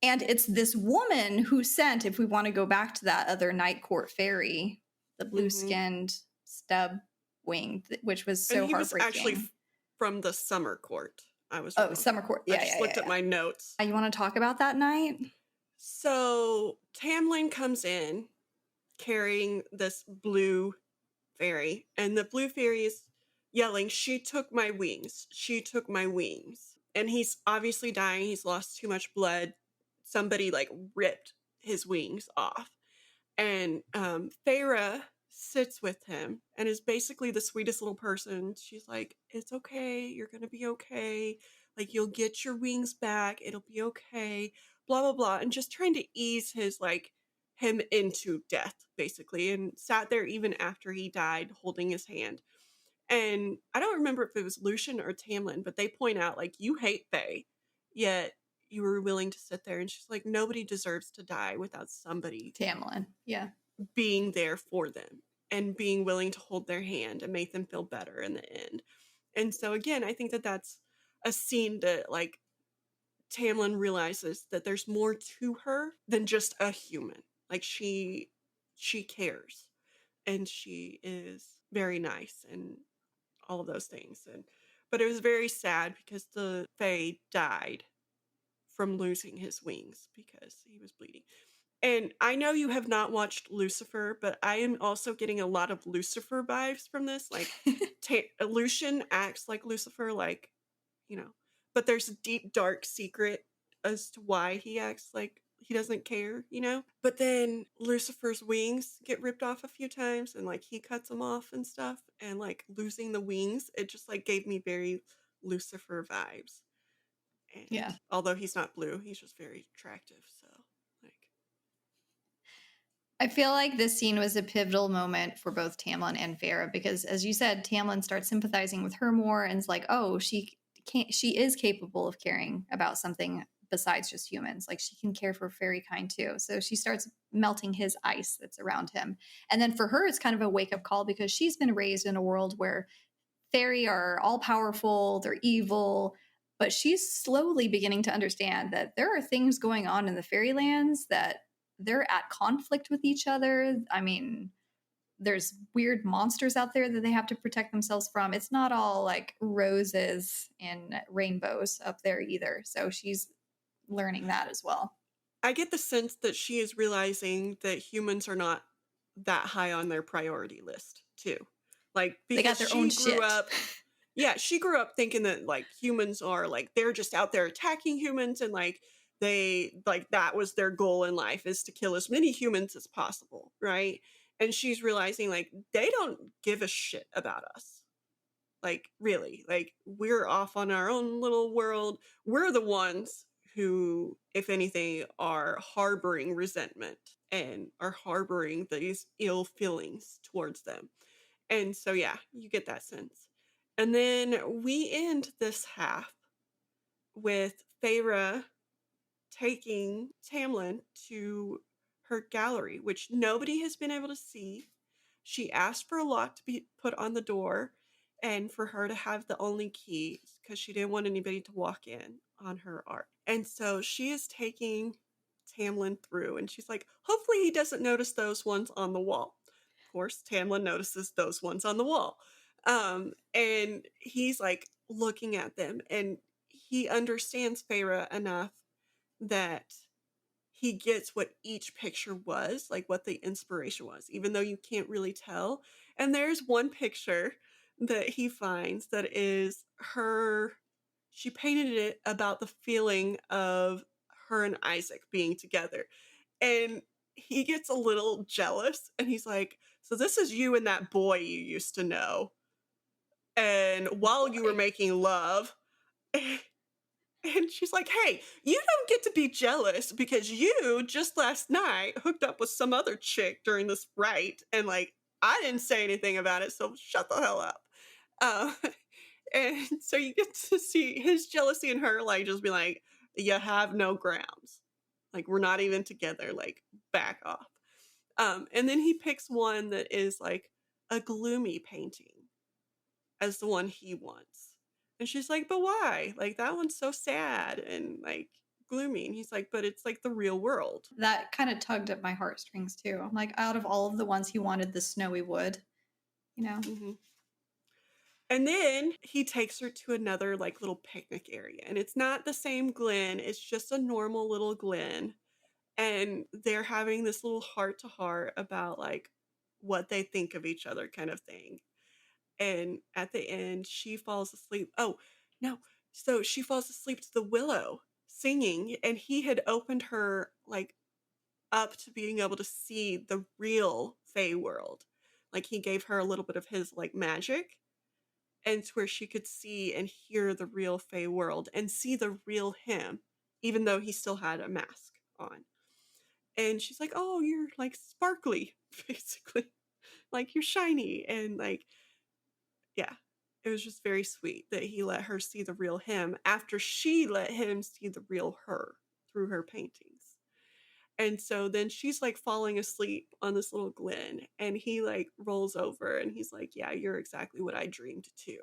And it's this woman who sent, if we want to go back to that other night court fairy, the blue-skinned stub winged, which was so heartbreaking. Was actually from the summer court. I was summer court. Yeah, I just looked at my notes. You want to talk about that night? So Tamlin comes in carrying this blue fairy, and the blue fairy is yelling, "She took my wings. She took my wings." And he's obviously dying. He's lost too much blood. Somebody like ripped his wings off. And Feyre sits with him and is basically the sweetest little person. She's like, it's okay. You're going to be okay. Like, you'll get your wings back. It'll be okay. Blah, blah, blah. And just trying to ease his, like, him into death, basically. And sat there even after he died, holding his hand. And I don't remember if it was Lucian or Tamlin, but they point out, like, you hate Faye, yet you were willing to sit there. And she's like, nobody deserves to die without somebody. Tamlin, yeah. Being there for them and being willing to hold their hand and make them feel better in the end. And so, again, I think that that's a scene that, like, Tamlin realizes that there's more to her than just a human. Like, she cares. And she is very nice and all of those things. But it was very sad because the Fae died from losing his wings because he was bleeding. And I know you have not watched Lucifer, but I am also getting a lot of Lucifer vibes from this. Like, Lucian acts like Lucifer, like, you know, but there's a deep, dark secret as to why he acts like he doesn't care, you know? But then Lucifer's wings get ripped off a few times and like he cuts them off and stuff. And like losing the wings, it just like gave me very Lucifer vibes. And Yeah. although he's not blue, he's just very attractive. So, like, I feel like this scene was a pivotal moment for both Tamlin and Farah because, as you said, Tamlin starts sympathizing with her more and is like, "Oh, she is capable of caring about something besides just humans. Like she can care for fairy kind too." So she starts melting his ice that's around him, and then for her, it's kind of a wake up call because she's been raised in a world where fairy are all powerful, they're evil. But she's slowly beginning to understand that there are things going on in the fairylands that they're at conflict with each other. I mean, there's weird monsters out there that they have to protect themselves from. It's not all like roses and rainbows up there either. So she's learning that as well. I get the sense that she is realizing that humans are not that high on their priority list, too. Like, They got because their she own grew shit. up, yeah, she grew up thinking that like humans are like, they're just out there attacking humans and like that was their goal in life is to kill as many humans as possible, right? And she's realizing like they don't give a shit about us. Like, really, like we're off on our own little world. We're the ones who, if anything, are harboring resentment and are harboring these ill feelings towards them. And so, yeah, you get that sense. And then we end this half with Feyre taking Tamlin to her gallery, which nobody has been able to see. She asked for a lock to be put on the door and for her to have the only key because she didn't want anybody to walk in on her art. And so she is taking Tamlin through and she's like, hopefully he doesn't notice those ones on the wall. Of course, Tamlin notices those ones on the wall. And he's like looking at them and he understands Feyre enough that he gets what each picture was, like what the inspiration was, even though you can't really tell. And there's one picture that he finds that is her, she painted it about the feeling of her and Isaac being together. And he gets a little jealous and he's like, so this is you and that boy you used to know. And while you were making love, and she's like, hey, you don't get to be jealous because you just last night hooked up with some other chick during this rite. And like, I didn't say anything about it, so shut the hell up. And so you get to see his jealousy in her, like, just be like, you have no grounds. Like, we're not even together. Like, back off. And then he picks one that is like a gloomy painting as the one he wants. And she's like, but why? Like, that one's so sad and like gloomy. And he's like, but it's like the real world. That kind of tugged at my heartstrings too. I'm like, out of all of the ones he wanted, the snowy wood, you know? Mm-hmm. And then he takes her to another like little picnic area. And it's not the same glen, it's just a normal little glen. And they're having this little heart to heart about like what they think of each other kind of thing. And at the end, she falls asleep. Oh, no. So she falls asleep to the willow singing, and he had opened her like up to being able to see the real Fey world. Like he gave her a little bit of his like magic, and to where she could see and hear the real Fey world and see the real him, even though he still had a mask on. And she's like, "Oh, you're like sparkly, basically, like you're shiny," and like, yeah, it was just very sweet that he let her see the real him after she let him see the real her through her paintings. And so then she's like falling asleep on this little glen and he like rolls over and he's like, yeah, you're exactly what I dreamed too.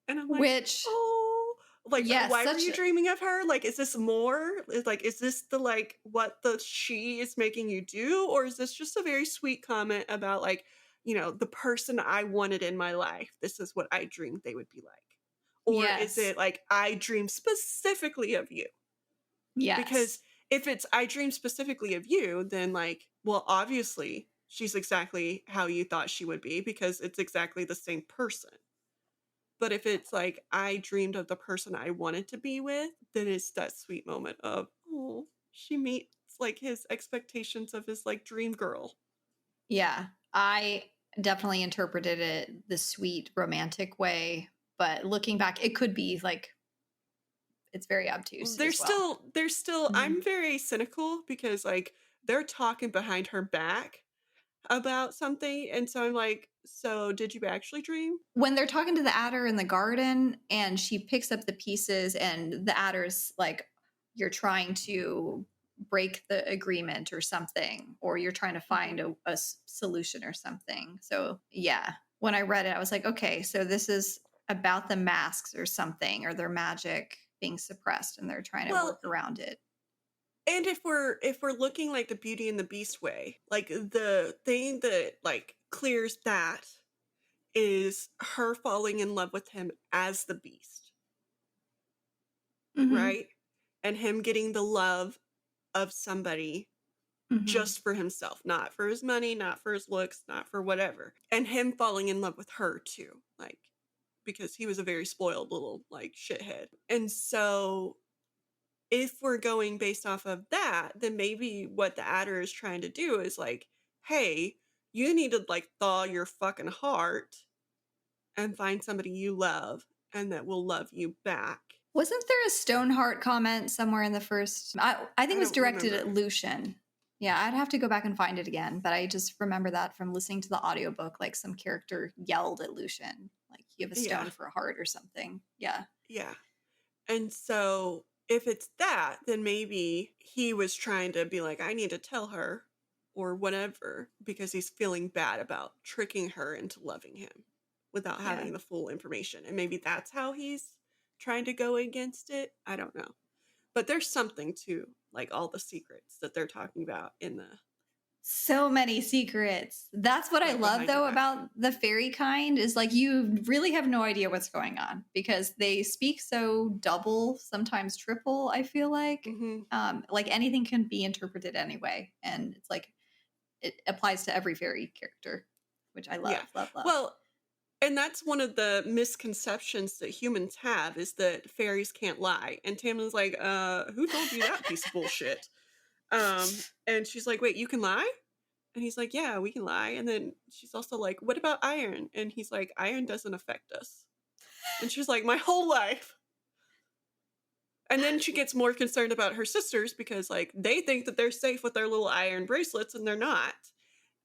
And I'm like, Which, oh, like, yeah, why were you dreaming of her? Like, is this more? Is this the like what the she is making you do? Or is this just a very sweet comment about like, you know, the person I wanted in my life? This is what I dreamed they would be like. Or is yes. it like I dream specifically of you? Yes. Because if it's I dream specifically of you, then like, well, obviously she's exactly how you thought she would be because it's exactly the same person. But if it's like I dreamed of the person I wanted to be with, then it's that sweet moment of, oh, she meets like his expectations of his like dream girl. Yeah, I definitely interpreted it the sweet romantic way, but looking back, it could be like it's very obtuse as well. There's still Mhm. I'm very cynical because like they're talking behind her back about something, and so I'm like, so did you actually dream? When they're talking to the adder in the garden and she picks up the pieces and the adder's like, you're trying to break the agreement or something, or you're trying to find a solution or something. So yeah, when I read it, I was like, okay, so this is about the masks or something, or their magic being suppressed and they're trying to Well, work around it. and if we're looking like the Beauty and the Beast way, like the thing that like clears that is her falling in love with him as the Beast, Mm-hmm. right? And him getting the love of somebody Mm-hmm. just for himself, not for his money, not for his looks, not for whatever. And him falling in love with her too, like because he was a very spoiled little like shithead. And so if we're going based off of that, then maybe what the adder is trying to do is like, hey, you need to like thaw your fucking heart and find somebody you love and that will love you back. Wasn't there a Stoneheart comment somewhere in the first? I think I it was don't directed remember. at Lucian. Yeah, I'd have to go back and find it again, but I just remember that from listening to the audiobook, like some character yelled at Lucian, like, you have a Yeah. stone for a heart or something. Yeah. Yeah. And so if it's that, then maybe he was trying to be like, I need to tell her or whatever because he's feeling bad about tricking her into loving him without Yeah. having the full information. And maybe that's how he's trying to go against it. I don't know. But there's something to like all the secrets that they're talking about in the So many secrets. That's what I like love behind your though back. about the fairy kind is like you really have no idea what's going on because they speak so double, sometimes triple, I feel like anything can be interpreted anyway. And it's like it applies to every fairy character, which I love, Yeah. love. Well, and that's one of the misconceptions that humans have is that fairies can't lie. And Tamlin's like, who told you that piece of bullshit? And she's like, wait, you can lie? And he's like, yeah, we can lie. And then she's also like, what about iron? And he's like, iron doesn't affect us. And she's like, my whole life. And then she gets more concerned about her sisters because like they think that they're safe with their little iron bracelets and they're not.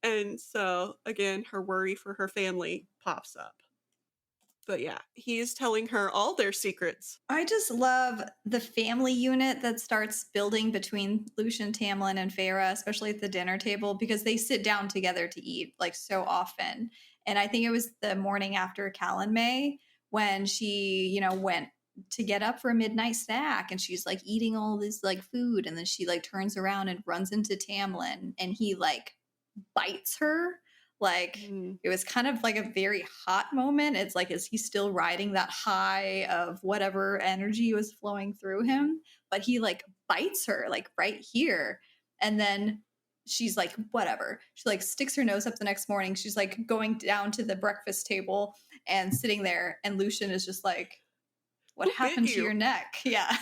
And so again, her worry for her family pops up. But yeah, he is telling her all their secrets. I just love the family unit that starts building between Lucian, Tamlin, and Feyre, especially at the dinner table, because they sit down together to eat like so often. And I think it was the morning after Callan May when she, went to get up for a midnight snack and she's like eating all this like food. And then she like turns around and runs into Tamlin and he like bites her. Like it was kind of like a very hot moment. It's like, is he still riding that high of whatever energy was flowing through him? But he like bites her like right here. And then she's like, whatever. She like sticks her nose up the next morning. She's like going down to the breakfast table and sitting there. And Lucian is just like, what happened to your neck? Yeah.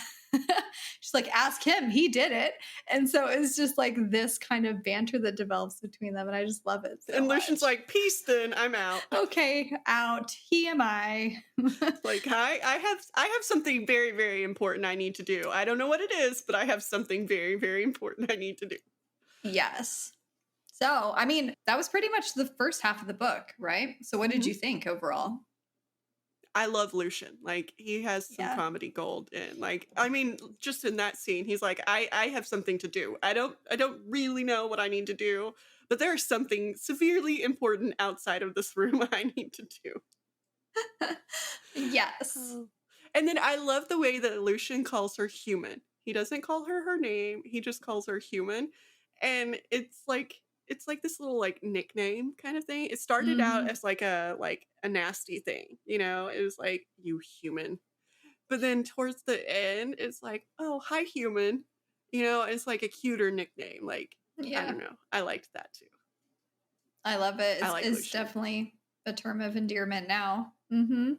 She's like, ask him. He did it. And so it's just like this kind of banter that develops between them. And I just love it. So and Lucian's much. like, peace then, I'm out. Okay, out. He am I. Like, I have something very, very important I need to do. I don't know what it is, but I have something very, very important I need to do. Yes. So, I mean, that was pretty much the first half of the book, right? So what did you think overall? I love Lucian. Like, he has some comedy gold. And like, I mean, just in that scene, he's like, I have something to do. I don't really know what I need to do, but there's something severely important outside of this room I need to do. Yes. And then I love the way that Lucian calls her human. He doesn't call her name. He just calls her human. And it's like this little like nickname kind of thing. It started out as like a nasty thing, you know? It was like, you human. But then towards the end, it's like, oh, hi human. You know, it's like a cuter nickname. Like, I Yeah, don't know. I liked that too. I love it. I like It's Lucian. definitely a term of endearment now. Mm-hmm.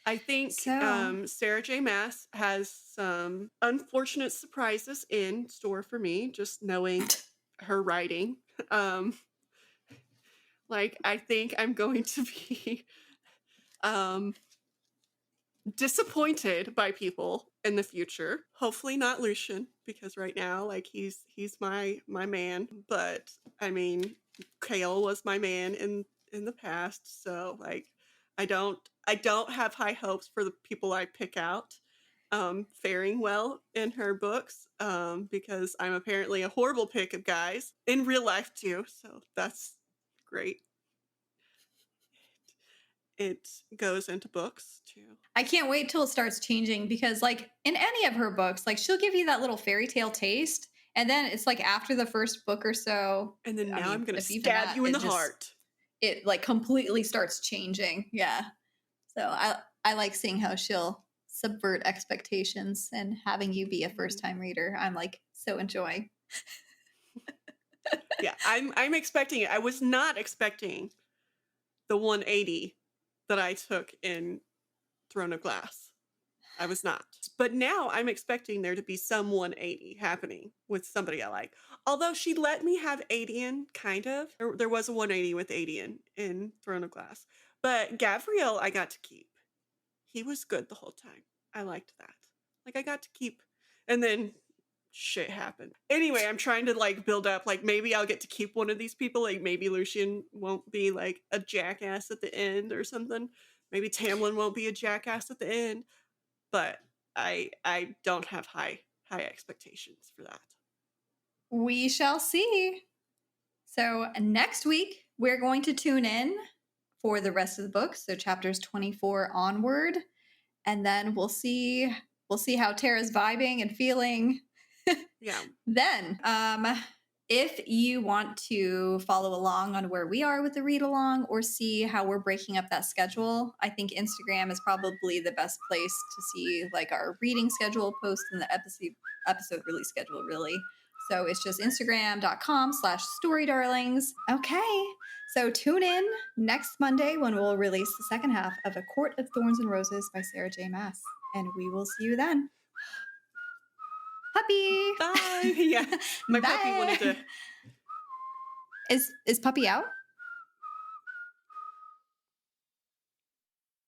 I think So Sarah J Maas has some unfortunate surprises in store for me, just knowing her writing. Um, like, I think I'm going to be disappointed by people in the future. Hopefully not Lucian, because right now, like, he's my man. But I mean, Kale was my man in the past, so like, I don't have high hopes for the people I pick out faring well in her books, because I'm apparently a horrible pick of guys in real life too. So that's great. It goes into books too. I can't wait till it starts changing because, like, in any of her books, like, she'll give you that little fairy tale taste. And then it's like after the first book or so, And then I now mean, I'm gonna if even stab that, you in it the just, heart. it like completely starts changing. Yeah. So I like seeing how she'll subvert expectations and having you be a first time reader. I'm like so enjoying. Yeah, I'm expecting it. I was not expecting the 180 that I took in Throne of Glass. I was not. But now I'm expecting there to be some 180 happening with somebody I like. Although she let me have Adian, kind of. There was a 180 with Adian in Throne of Glass. But Gavriel I got to keep. He was good the whole time. I liked that. Like, I got to keep. And then shit happened. Anyway, I'm trying to like build up, like, maybe I'll get to keep one of these people. Like, maybe Lucian won't be like a jackass at the end or something. Maybe Tamlin won't be a jackass at the end. But I don't have high expectations for that. We shall see. So next week, we're going to tune in for the rest of the book. So chapters 24 onward. And then we'll see how Tara's vibing and feeling. Yeah. Then, if you want to follow along on where we are with the read along or see how we're breaking up that schedule, I think Instagram is probably the best place to see like our reading schedule post and the episode release schedule, really. So it's just instagram.com/storydarlings. Okay. So tune in next Monday when we'll release the second half of A Court of Thorns and Roses by Sarah J Maas. And we will see you then. Puppy. Bye. Yeah. My puppy wanted to. Is Puppy out?